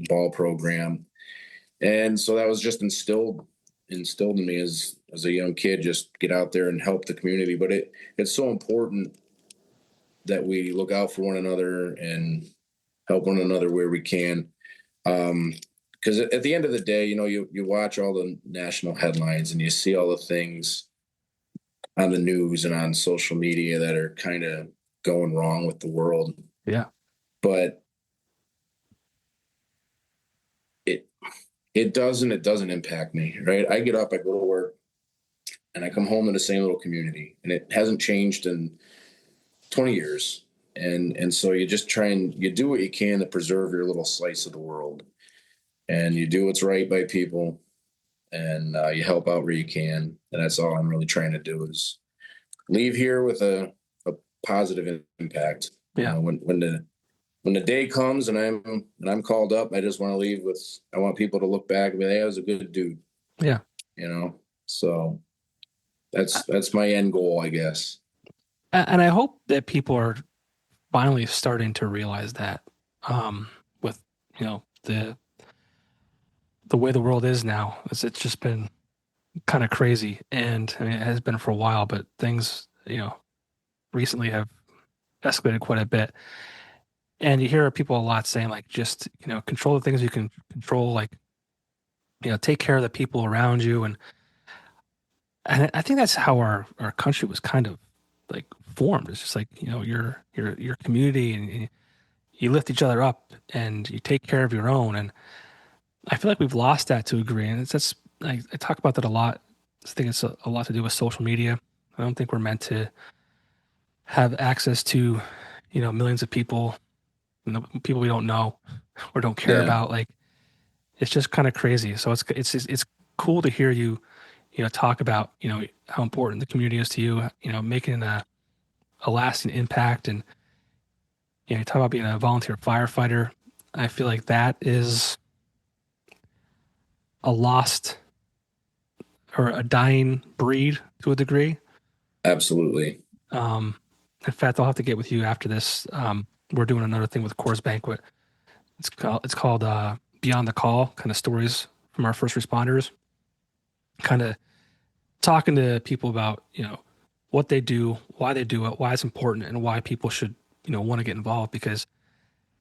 Speaker 2: ball program. And so that was just instilled in me as a young kid. Just get out there and help the community. But it's so important that we look out for one another and help one another where we can. Because at the end of the day, you watch all the national headlines and you see all the things on the news and on social media that are kind of going wrong with the world.
Speaker 1: Yeah.
Speaker 2: But it doesn't impact me, right? I get up, I go to work, and I come home to the same little community, and it hasn't changed in 20 years. And so you just try and you do what you can to preserve your little slice of the world, and you do what's right by people, and you help out where you can. And that's all I'm really trying to do is leave here with a positive impact.
Speaker 1: Yeah.
Speaker 2: When the day comes and I'm called up, I just want to leave with, I want people to look back and be, hey, I was a good dude.
Speaker 1: Yeah.
Speaker 2: So that's my end goal, I guess.
Speaker 1: And I hope that people are finally starting to realize that, with the way the world is now. It's just been kind of crazy, and I mean, it has been for a while, but things recently have escalated quite a bit. And you hear people a lot saying like, just control the things you can control, like take care of the people around you, and I think that's how our country was kind of like formed. It's just like your community, and you lift each other up and you take care of your own. And I feel like we've lost that to a degree. And that's I talk about that a lot. I think it's a lot to do with social media. I don't think we're meant to have access to millions of people, people we don't know or don't care
Speaker 2: Yeah.
Speaker 1: about. Like, it's just kind of crazy. So it's cool to hear you talk about how important the community is to you, making a lasting impact. And you talk about being a volunteer firefighter. I feel like that is a lost or a dying breed to a degree.
Speaker 2: Absolutely.
Speaker 1: Um, in fact, I'll have to get with you after this. We're doing another thing with Coors Banquet. It's called Beyond the Call, kind of stories from our first responders, kind of talking to people about what they do, why they do it, why it's important, and why people should want to get involved. Because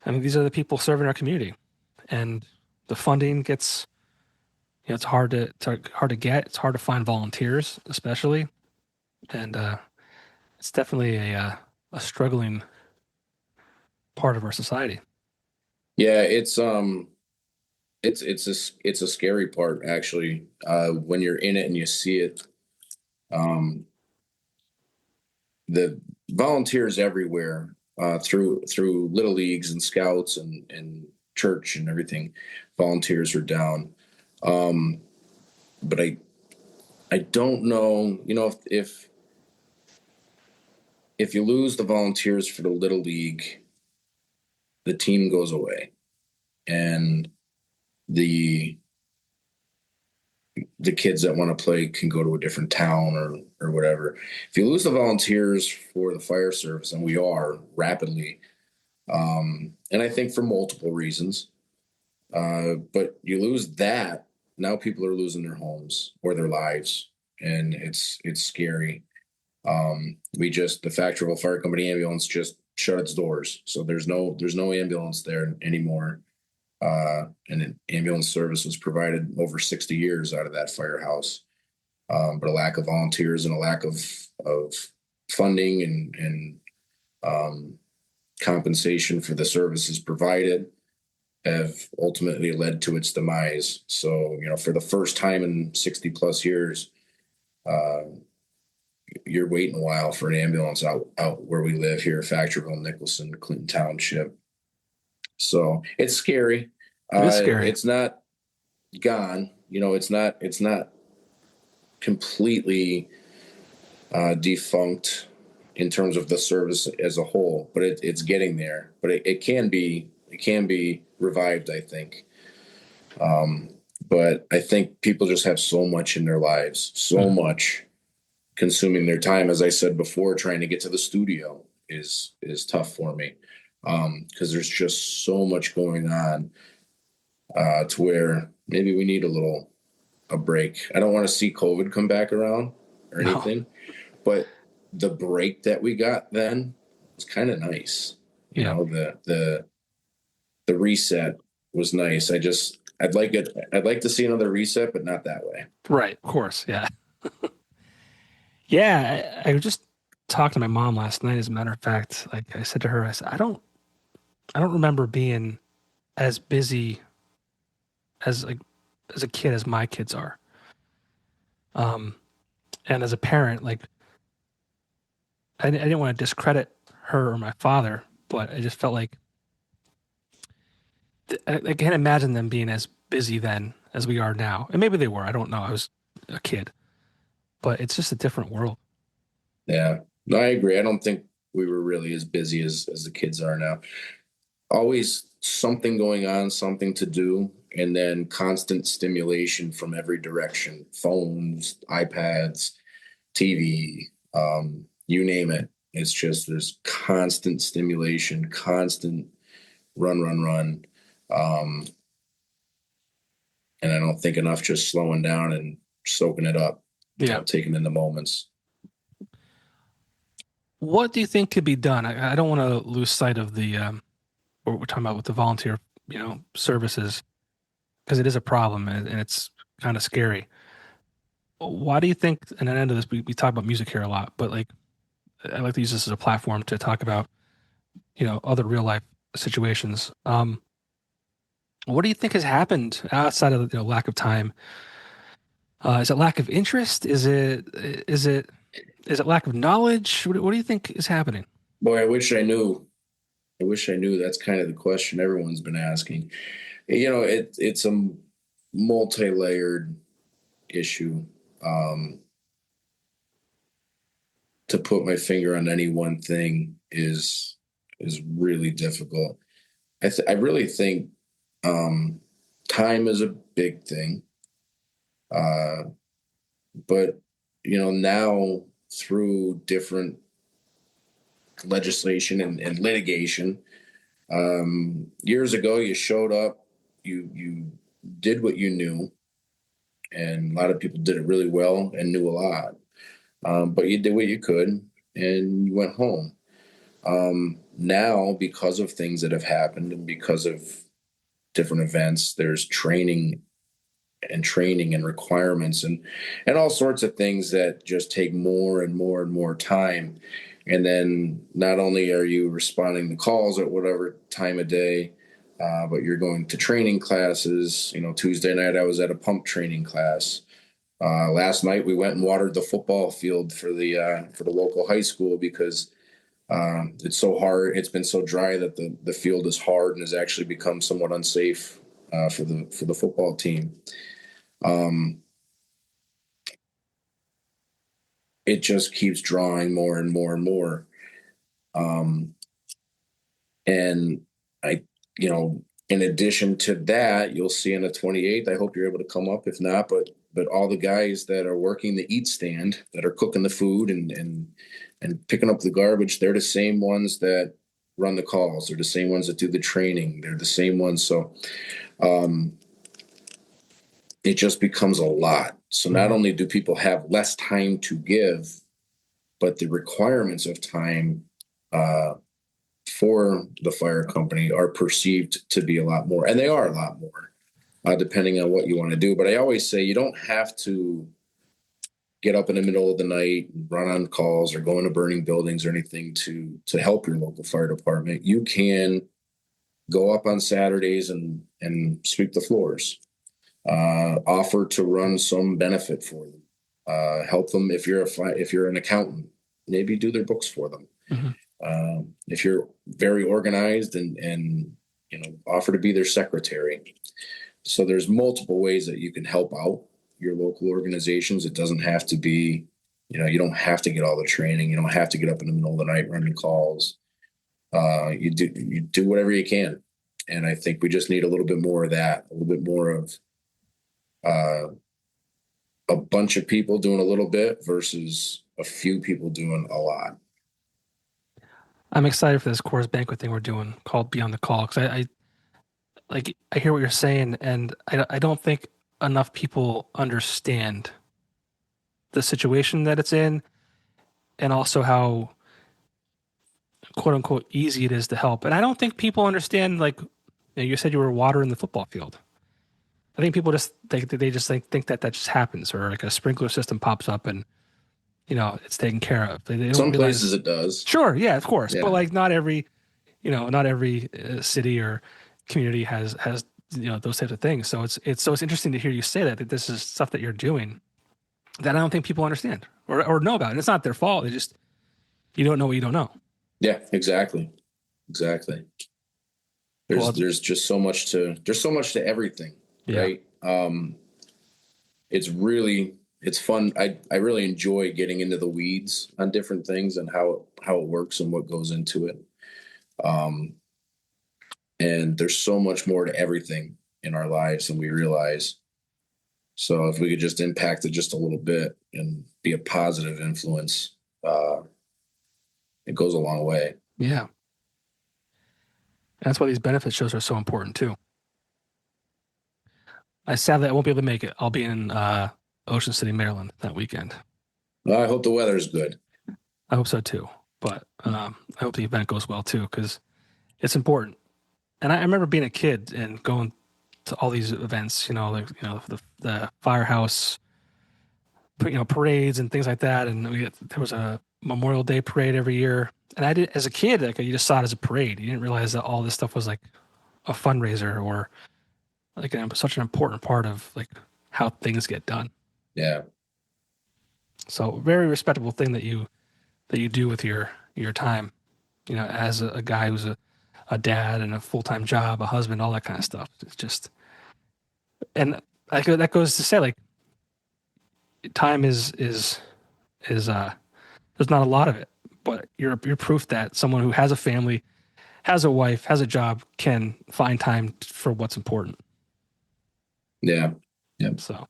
Speaker 1: I mean, these are the people serving our community, and the funding gets it's hard to get. It's hard to find volunteers, especially, and it's definitely a struggling part of our society.
Speaker 2: Yeah. It's a scary part actually, when you're in it and you see it. Um, the volunteers everywhere, through little leagues and scouts and church and everything. Volunteers are down. Um, but I don't know, if you lose the volunteers for the little league, the team goes away, and the the kids that want to play can go to a different town or whatever. If you lose the volunteers for the fire service, and we are rapidly, and I think for multiple reasons, but you lose that, now people are losing their homes or their lives, and it's scary. The Factorville Fire Company ambulance just shut its doors, so there's no ambulance there anymore. And an ambulance service was provided over 60 years out of that firehouse. But a lack of volunteers and a lack of funding and compensation for the services provided have ultimately led to its demise. So, for the first time in 60 plus years, uh, you're waiting a while for an ambulance out where we live here, Factorville, Nicholson, Clinton Township. So it's scary.
Speaker 1: It is scary.
Speaker 2: It's not gone. It's not completely defunct in terms of the service as a whole, but it's getting there. But it can be revived, I think. But I think people just have so much in their lives, so much consuming their time. As I said before, trying to get to the studio is tough for me, because there's just so much going on, to where maybe we need a break. I don't want to see COVID come back around or anything, but the break that we got then was kind of nice. The reset was nice. I'd like to see another reset, but not that way.
Speaker 1: Right. Of course. Yeah. Yeah. I just talked to my mom last night. As a matter of fact, like I said to her, I said, I don't remember being as busy as as a kid as my kids are. Um, and as a parent, like I didn't want to discredit her or my father, but I just felt like I can't imagine them being as busy then as we are now. And maybe they were. I don't know. I was a kid, but it's just a different world.
Speaker 2: Yeah, no, I agree. I don't think we were really as busy as the kids are now. Always something going on, something to do, and then constant stimulation from every direction: phones, iPads, TV, you name it. It's just there's constant stimulation, constant run, run, run. Um, and I don't think enough just slowing down and soaking it up,
Speaker 1: Yeah.
Speaker 2: taking in the moments.
Speaker 1: What do you think could be done? I don't want to lose sight of what we're talking about with the volunteer, services, because it is a problem and it's kind of scary. Why do you think, and at the end of this, we talk about music here a lot, but like, I like to use this as a platform to talk about, other real life situations. What do you think has happened outside of lack of time? Is it lack of interest? Is it lack of knowledge? What do you think is happening?
Speaker 2: Boy, I wish I knew. I wish I knew. That's kind of the question everyone's been asking. It's a multi-layered issue. Um, to put my finger on any one thing is really difficult. I really think, time is a big thing. Uh, but now through different legislation and litigation, years ago you showed up, you did what you knew, and a lot of people did it really well and knew a lot. But you did what you could and you went home. Now, because of things that have happened and because of different events, there's training and requirements and all sorts of things that just take more and more and more time. And then not only are you responding to calls at whatever time of day, but you're going to training classes. Tuesday night I was at a pump training class. Last night we went and watered the football field for the local high school because It's so hard. It's been so dry that the field is hard and has actually become somewhat unsafe for the football team. Um, it just keeps drawing more and more and more. Um, and I, you know, in addition to that, you'll see on the 28th. I hope you're able to come up. If not, but all the guys that are working the eat stand, that are cooking the food and picking up the garbage, they're the same ones that run the calls. They're the same ones that do the training. They're the same ones. So um, it just becomes a lot. So not only do people have less time to give, but the requirements of time for the fire company are perceived to be a lot more, and they are a lot more, depending on what you want to do. But I always say you don't have to get up in the middle of the night and run on calls or go into burning buildings or anything to help your local fire department. You can go up on Saturdays and sweep the floors, offer to run some benefit for them, help them if you're an accountant, maybe do their books for them.
Speaker 1: Mm-hmm.
Speaker 2: If you're very organized and offer to be their secretary. So there's multiple ways that you can help out your local organizations. It doesn't have to be, you don't have to get all the training. You don't have to get up in the middle of the night running calls. You do whatever you can. And I think we just need a little bit more of that, a little bit more of a bunch of people doing a little bit versus a few people doing a lot.
Speaker 1: I'm excited for this Coors Banquet thing we're doing called Beyond the Call, because I hear what you're saying, and I don't think enough people understand the situation that it's in, and also how quote unquote easy it is to help. And I don't think people understand, like, you said you were watering the football field. I think people just think that just happens, or like a sprinkler system pops up and it's taken care of. They don't
Speaker 2: Some
Speaker 1: realize,
Speaker 2: places it does.
Speaker 1: sure, yeah, of course,
Speaker 2: Yeah.
Speaker 1: but like not every city or community has those types of things. So it's interesting to hear you say that this is stuff that you're doing that I don't think people understand or know about, and it's not their fault. They just, you don't know what you don't know.
Speaker 2: Yeah, exactly. There's just so much to everything,
Speaker 1: Yeah.
Speaker 2: right? It's fun. I really enjoy getting into the weeds on different things and how it works and what goes into it. And there's so much more to everything in our lives than we realize. So if we could just impact it just a little bit and be a positive influence, it goes a long way.
Speaker 1: Yeah. And that's why these benefit shows are so important too. Sadly I won't be able to make it. I'll be in Ocean City, Maryland that weekend.
Speaker 2: Well, I hope the weather's good.
Speaker 1: I hope so too. But I hope the event goes well too, because it's important. And I remember being a kid and going to all these events, the firehouse, parades and things like that. And there was a Memorial Day parade every year. And I did, as a kid, like, you just saw it as a parade. You didn't realize that all this stuff was like a fundraiser or like such an important part of like how things get done.
Speaker 2: Yeah.
Speaker 1: So very respectable thing that you do with your time, as a guy who's a dad and a full-time job, a husband, all that kind of stuff. It's just, and that goes to say, like, time is there's not a lot of it, but you're proof that someone who has a family, has a wife, has a job, can find time for what's important.
Speaker 2: Yeah. Yeah.
Speaker 1: So,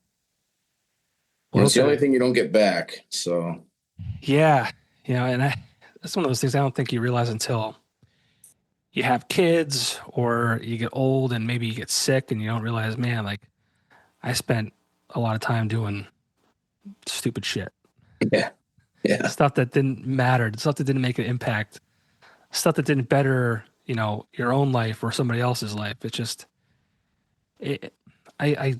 Speaker 2: well, it's the only thing you don't get back. So,
Speaker 1: yeah, and that's one of those things I don't think you realize until you have kids or you get old and maybe you get sick and you don't realize, man, like, I spent a lot of time doing stupid shit.
Speaker 2: Yeah. Yeah.
Speaker 1: Stuff that didn't matter, stuff that didn't make an impact, stuff that didn't better, your own life or somebody else's life. It's just, I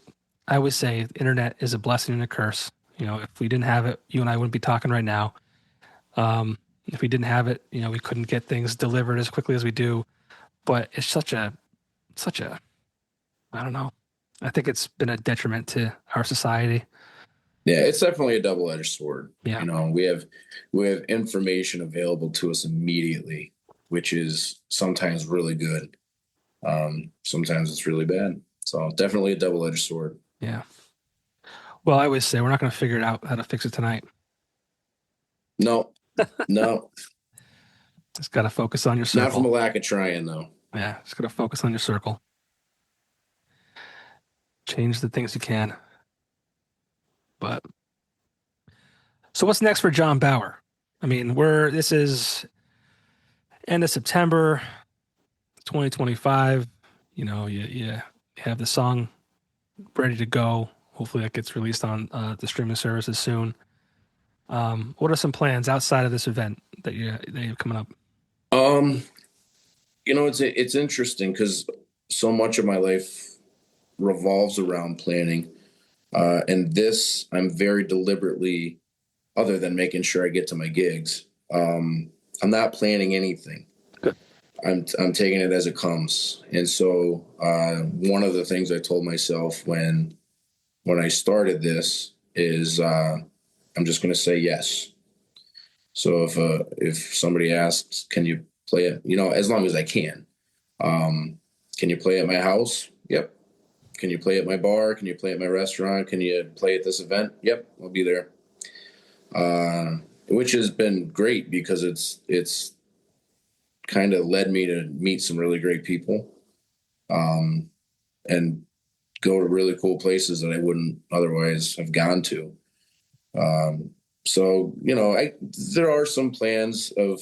Speaker 1: always say the internet is a blessing and a curse. If we didn't have it, you and I wouldn't be talking right now. If we didn't have it, we couldn't get things delivered as quickly as we do. But it's such a, I don't know. I think it's been a detriment to our society.
Speaker 2: Yeah, it's definitely a double-edged sword.
Speaker 1: Yeah.
Speaker 2: You know, we have information available to us immediately, which is sometimes really good. Sometimes it's really bad. So definitely a double-edged sword.
Speaker 1: Yeah. Well, I always say we're not going to figure it out how to fix it tonight.
Speaker 2: No, no,
Speaker 1: Just got to focus on your
Speaker 2: not from a
Speaker 1: circle.
Speaker 2: lack of trying though.
Speaker 1: Yeah. Just got to focus on your circle. Change the things you can. But so what's next for John Bauer? I mean, this is end of September 2025. You have the song ready to go. Hopefully that gets released on the streaming services soon. What are some plans outside of this event that you have coming up?
Speaker 2: Um, it's interesting because so much of my life revolves around planning, and this I'm very deliberately, other than making sure I get to my gigs. I'm not planning anything.
Speaker 1: Good.
Speaker 2: I'm taking it as it comes, and so one of the things I told myself when I started this is I'm just going to say yes. So if somebody asks, can you play it? As long as I can. Can you play at my house? Yep. Can you play at my bar? Can you play at my restaurant? Can you play at this event? Yep, I'll be there. Which has been great because it's kind of led me to meet some really great people, and go to really cool places that I wouldn't otherwise have gone to. Um, so there are some plans of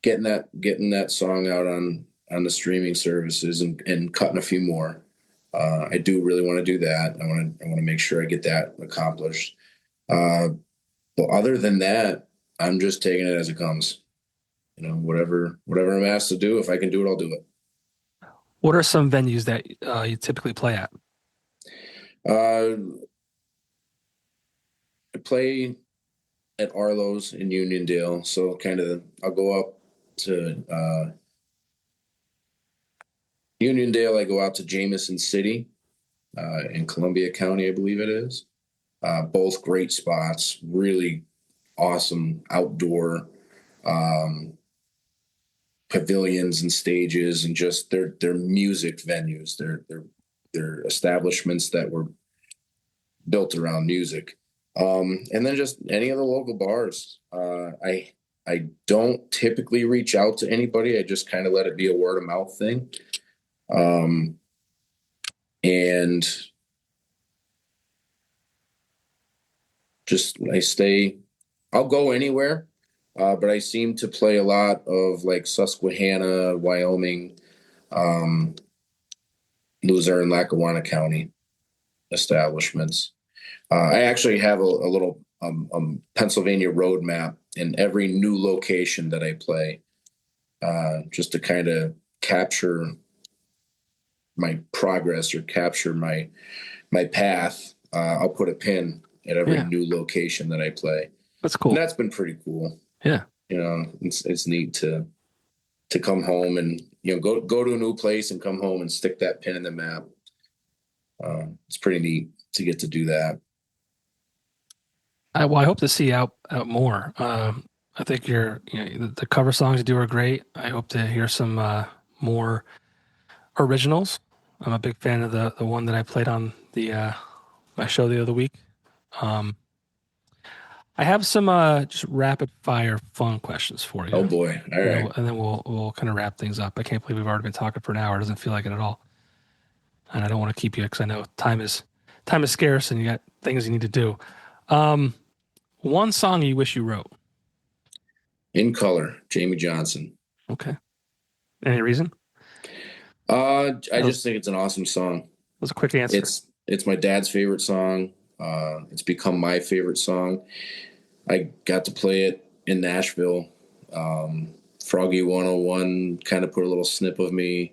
Speaker 2: getting that song out on the streaming services and cutting a few more. I do really want to do that. I want to make sure I get that accomplished. But other than that, I'm just taking it as it comes. Whatever I'm asked to do, if I can do it, I'll do it.
Speaker 1: What are some venues that you typically play at?
Speaker 2: Uh, I play at Arlo's in Uniondale, so kind of I'll go up to Uniondale. I go out to Jameson City in Columbia County, I believe it is. Both great spots, really awesome outdoor um, pavilions and stages, and just their music venues. They're establishments that were built around music. And then just any of the local bars. I don't typically reach out to anybody. I just kind of let it be a word of mouth thing. Um, and just I'll go anywhere, but I seem to play a lot of like Susquehanna, Wyoming, um, Luzerne, Lackawanna County establishments. I actually have a little Pennsylvania road map in every new location that I play, just to kind of capture my progress or capture my path. I'll put a pin at every
Speaker 1: Yeah,
Speaker 2: new location that I play,
Speaker 1: that's
Speaker 2: and
Speaker 1: cool.
Speaker 2: that's been pretty cool.
Speaker 1: Yeah.
Speaker 2: It's neat to come home and go to a new place and come home and stick that pin in the map. It's pretty neat to get to do that.
Speaker 1: I hope to see you out more. I think the cover songs you do are great. I hope to hear some more originals. I'm a big fan of the one that I played on the my show the other week. Um, I have some just rapid fire fun questions for
Speaker 2: Oh
Speaker 1: you,
Speaker 2: boy! All right.
Speaker 1: and then we'll kind of wrap things up. I can't believe we've already been talking for an hour. It doesn't feel like it at all, and I don't want to keep you because I know time is scarce and you got things you need to do. Um, One song you wish you wrote.
Speaker 2: In Color, Jamie Johnson.
Speaker 1: Okay. Any reason?
Speaker 2: I
Speaker 1: That was,
Speaker 2: just think it's an awesome song.
Speaker 1: that was a quick answer.
Speaker 2: It's my dad's favorite song. It's become my favorite song. I got to play it in Nashville. Froggy 101 kind of put a little snip of me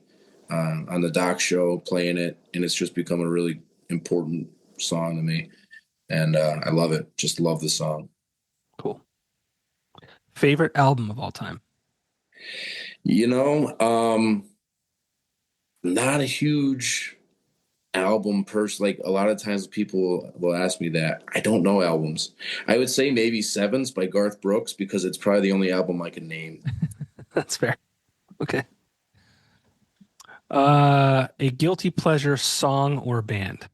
Speaker 2: on the Doc show playing it, and it's just become a really important song to me. And I love it. Just love the song.
Speaker 1: Cool. Favorite album of all time?
Speaker 2: You know, not a huge album person. Like a lot of times people will ask me that. I don't know albums. I would say maybe Sevens by Garth Brooks because it's probably the only album I can name.
Speaker 1: That's fair. Okay. A guilty pleasure song or band?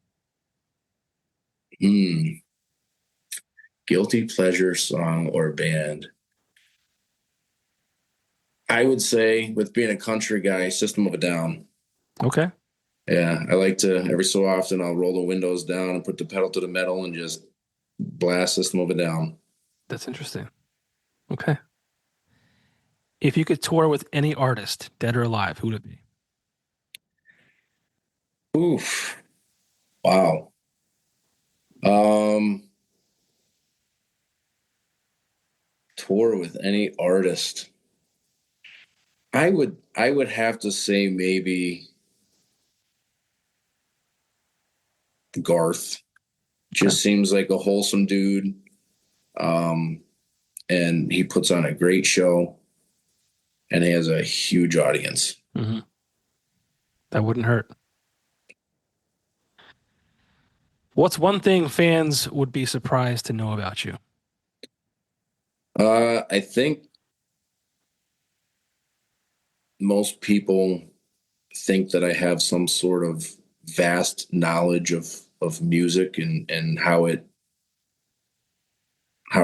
Speaker 2: Hmm. Guilty pleasure song or band. I would say, with being a country guy, System of a Down.
Speaker 1: Okay.
Speaker 2: Yeah, I like to every so often I'll roll the windows down and put the pedal to the metal and just blast System of a Down.
Speaker 1: That's interesting. Okay. If you could tour with any artist, dead or alive, who would it be?
Speaker 2: Oof. Wow. Um, Tour with any artist. I would have to say maybe Garth.
Speaker 1: Okay.
Speaker 2: Just seems like a wholesome dude. Um, and he puts on a great show and he has a huge audience.
Speaker 1: Hmm. That wouldn't hurt. What's one thing fans would be surprised to know about you?
Speaker 2: I think most people think that I have some sort of vast knowledge of music and how to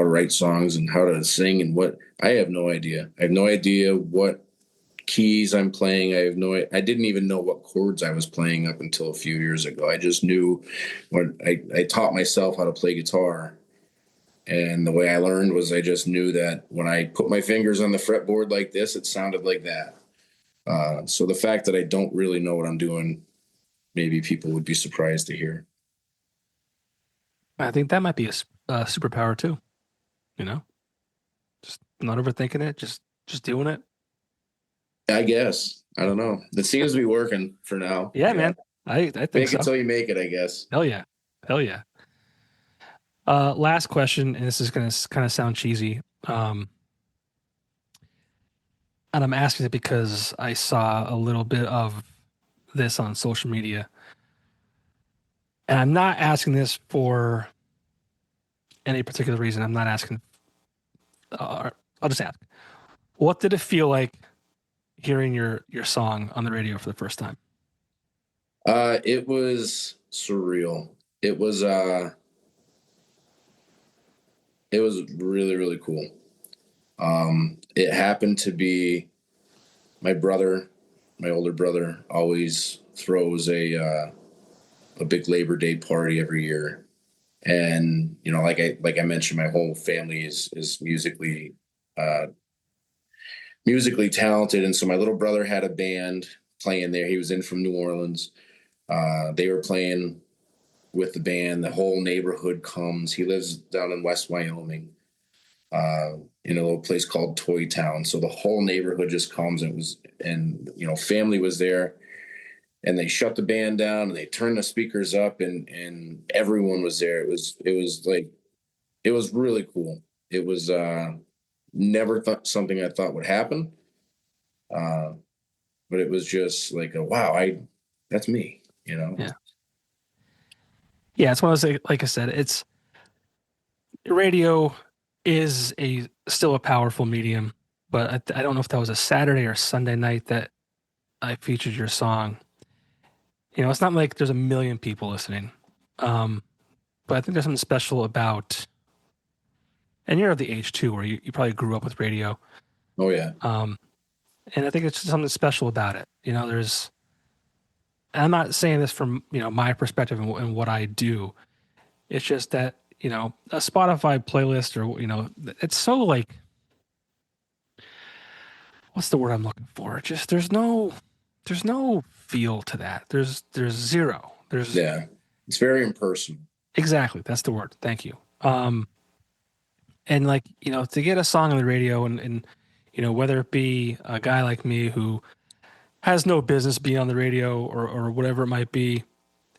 Speaker 2: write songs and how to sing and what. I have no idea. I have no idea what keys I'm playing. I didn't even know what chords I was playing up until a few years ago. I just knew when I taught myself how to play guitar. And the way I learned was I just knew that when I put my fingers on the fretboard like this, it sounded like that. So the fact that I don't really know what I'm doing, maybe people would be surprised to hear.
Speaker 1: I think that might be a superpower too. You know, just not overthinking it, just doing it.
Speaker 2: I guess. I don't know. It seems to be working for now.
Speaker 1: Yeah,
Speaker 2: Yeah.
Speaker 1: man. I think
Speaker 2: Make it
Speaker 1: so.
Speaker 2: till you make it, I guess.
Speaker 1: Hell yeah. Hell yeah. Last question, and this is gonna kind of sound cheesy. And I'm asking it because I saw a little bit of this on social media. And I'm not asking this for any particular reason. I'm not asking. I'll just ask. What did it feel like hearing your song on the radio for the first time?
Speaker 2: It was surreal. It was it was really, really cool. It happened to be my brother, my older brother, always throws a big Labor Day party every year. And you know, like I mentioned, my whole family is uh, musically talented, and so my little brother had a band playing there. He was in from New Orleans. They were playing with the band. The whole neighborhood comes. He lives down in West Wyoming, in a little place called Toy Town. So the whole neighborhood just comes and family was there, and they shut the band down and they turned the speakers up, and everyone was there. It was really cool. It was never thought something I thought would happen, uh, but it was just like a wow. That's me, you know.
Speaker 1: Yeah. Yeah, it's one of those, like I said, it's radio is a still a powerful medium, but I don't know if that was a Saturday or Sunday night that I featured your song. You know, it's not like there's a million people listening. Um, but I think there's something special about, and you're of the age too, where you probably grew up with radio.
Speaker 2: Oh yeah,
Speaker 1: Um, and I think it's just something special about it. You know, I'm not saying this from, my perspective and what I do. It's just that, a Spotify playlist or, it's so like, what's the word I'm looking for? Just there's no feel to that. There's zero. There's
Speaker 2: yeah. It's very impersonal.
Speaker 1: exactly, that's the word. Thank you. And like, to get a song on the radio and whether it be a guy like me who has no business being on the radio or whatever it might be,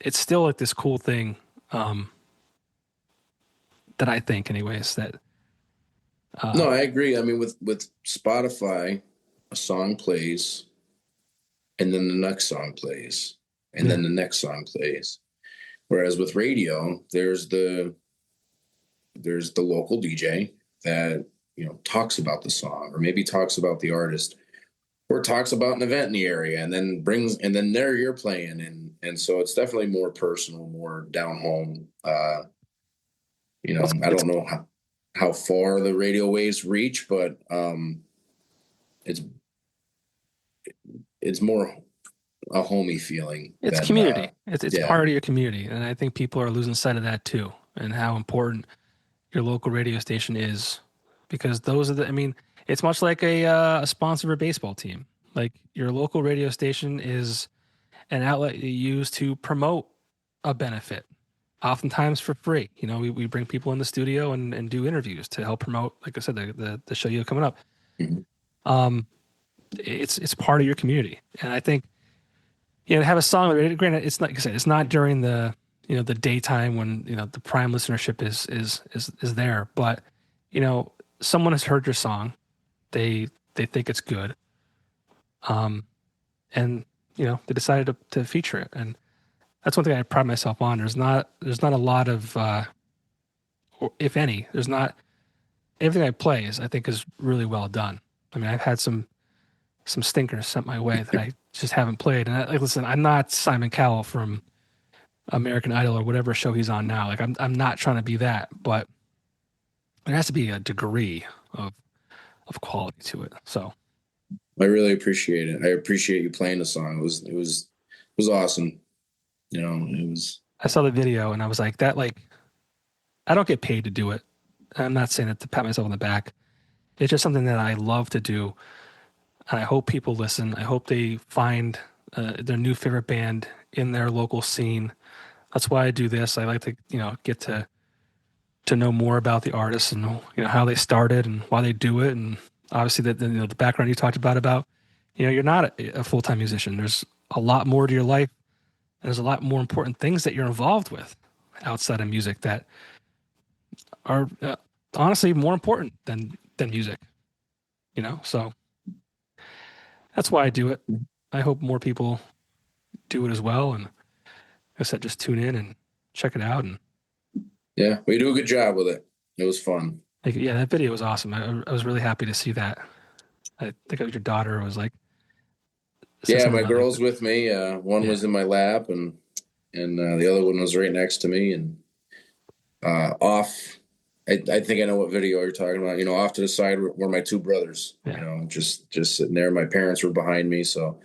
Speaker 1: it's still like this cool thing that I think anyways that
Speaker 2: No,
Speaker 1: uh
Speaker 2: I agree. I mean, with Spotify, a song plays, and then the next song plays. and
Speaker 1: Yeah.
Speaker 2: then the next song plays. Whereas with radio, there's the local DJ that, you know, talks about the song, or maybe talks about the artist, or talks about an event in the area, and then there you're playing, and so it's definitely more personal, more down home. You know, I don't know how far the radio waves reach, but it's more a homey feeling.
Speaker 1: It's
Speaker 2: than,
Speaker 1: community. It's
Speaker 2: yeah.
Speaker 1: part of your community, and I think people are losing sight of that too, and how important your local radio station is, because those are the. I mean, it's much like a sponsor of a baseball team. Like, your local radio station is an outlet you use to promote a benefit, oftentimes for free. You know, we bring people in the studio and do interviews to help promote, like I said, the show you have coming up.
Speaker 2: Mhm.
Speaker 1: It's part of your community, and I think, you know, to have a song. Granted, it's not, like I said, it's not during the, you know, the daytime when, you know, the prime listenership is there, but, you know, someone has heard your song, they think it's good, and, you know, they decided to feature it, and that's one thing I pride myself on. There's not a lot of, or if any, there's not. Everything I play I think is really well done. I mean, I've had some stinkers sent my way that I just haven't played. And like, listen, I'm not Simon Cowell from American Idol or whatever show he's on now. Like, I'm not trying to be that, but there has to be a degree of quality to it. So
Speaker 2: I really appreciate it. I appreciate you playing the song. It was awesome. You know, it was.
Speaker 1: I saw the video and I was like, that, like, I don't get paid to do it. I'm not saying it to pat myself on the back. It's just something that I love to do. And I hope people listen. I hope they find their new favorite band in their local scene. That's why I do this. I like to, you know, get to know more about the artists and, you know, how they started and why they do it. And obviously you know, the background you talked about, you know, you're not a full-time musician. There's a lot more to your life. And there's a lot more important things that you're involved with outside of music that are honestly more important than music, you know? So that's why I do it. I hope more people do it as well. And like I said, just tune in and check it out. And
Speaker 2: Yeah, we do a good job with it. It was fun.
Speaker 1: like, yeah, that video was awesome. I was really happy to see that. I think your daughter was like, said
Speaker 2: Yeah,
Speaker 1: something
Speaker 2: my
Speaker 1: about,
Speaker 2: girl's
Speaker 1: like,
Speaker 2: with me. One was in my lap, and the other one was right next to me. And off, I think I know what video you're talking about. You know, off to the side were my two brothers.
Speaker 1: Yeah.
Speaker 2: You know, just sitting there. My parents were behind me, so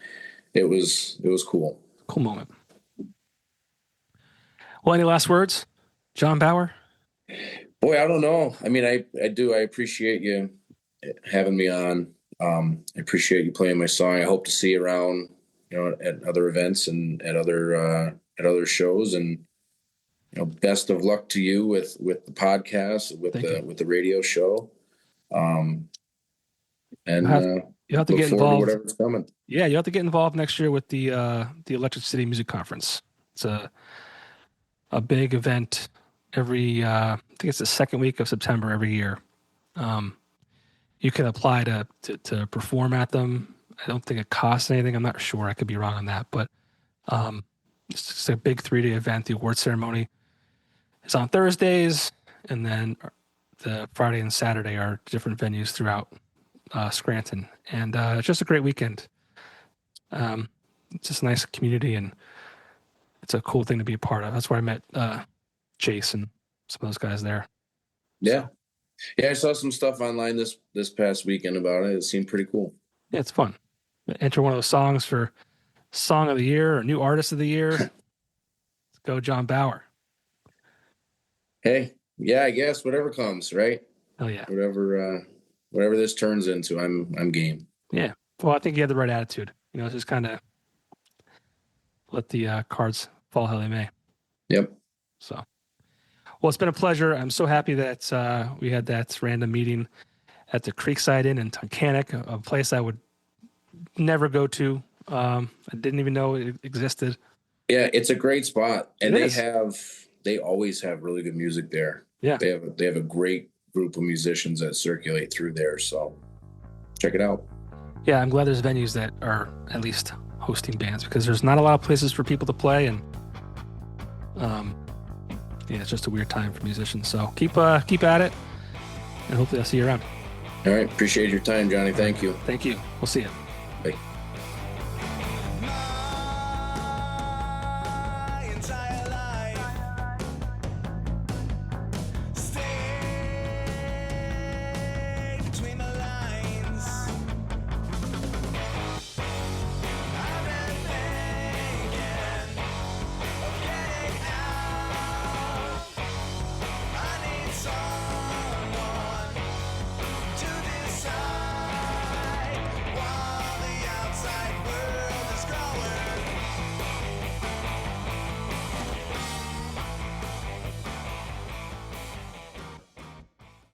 Speaker 2: it was cool.
Speaker 1: Cool moment. Well, any last words, John Bauer?
Speaker 2: Boy, I don't know. I mean, I do. I appreciate you having me on. I appreciate you playing my song. I hope to see you around, you know, at other events and at other shows. And, you know, best of luck to you with the podcast, with the radio show. And
Speaker 1: You have to
Speaker 2: look
Speaker 1: get
Speaker 2: forward to
Speaker 1: involved.
Speaker 2: whatever's coming.
Speaker 1: Yeah, you have to get involved next year with the Electric City Music Conference. It's a big event every I think it's the second week of September every year. You can apply to perform at them. I don't think it costs anything. I'm not sure. I could be wrong on that, but it's just a big 3-day event. The award ceremony is on Thursdays, and then the Friday and Saturday are different venues throughout Scranton, and it's just a great weekend. It's just a nice community, and it's a cool thing to be a part of. That's where I met Chase and some of those guys there.
Speaker 2: Yeah. Yeah, I saw some stuff online this past weekend about it. It seemed pretty cool.
Speaker 1: Yeah, it's fun. Enter one of those songs for Song of the Year or New Artist of the Year. Let's go, John Bauer.
Speaker 2: Hey, yeah, I guess whatever comes, right?
Speaker 1: Hell yeah.
Speaker 2: Whatever this turns into, I'm game.
Speaker 1: Yeah. Well, I think you had the right attitude. You know, just kind of let the cards fall how they may.
Speaker 2: Yep.
Speaker 1: So, well, it's been a pleasure. I'm so happy that we had that random meeting at the Creekside Inn in Tunkhannock, a place I would never go to. I didn't even know it existed.
Speaker 2: Yeah, it's a great spot, and
Speaker 1: It is.
Speaker 2: they always have really good music there.
Speaker 1: Yeah.
Speaker 2: They have a great group of musicians that circulate through there. So check it out.
Speaker 1: Yeah, I'm glad there's venues that are at least hosting bands because there's not a lot of places for people to play, and yeah, it's just a weird time for musicians. So keep at it, and hopefully I'll see you around.
Speaker 2: All right. Appreciate your time, Johnny. Thank you.
Speaker 1: Thank you. We'll see you.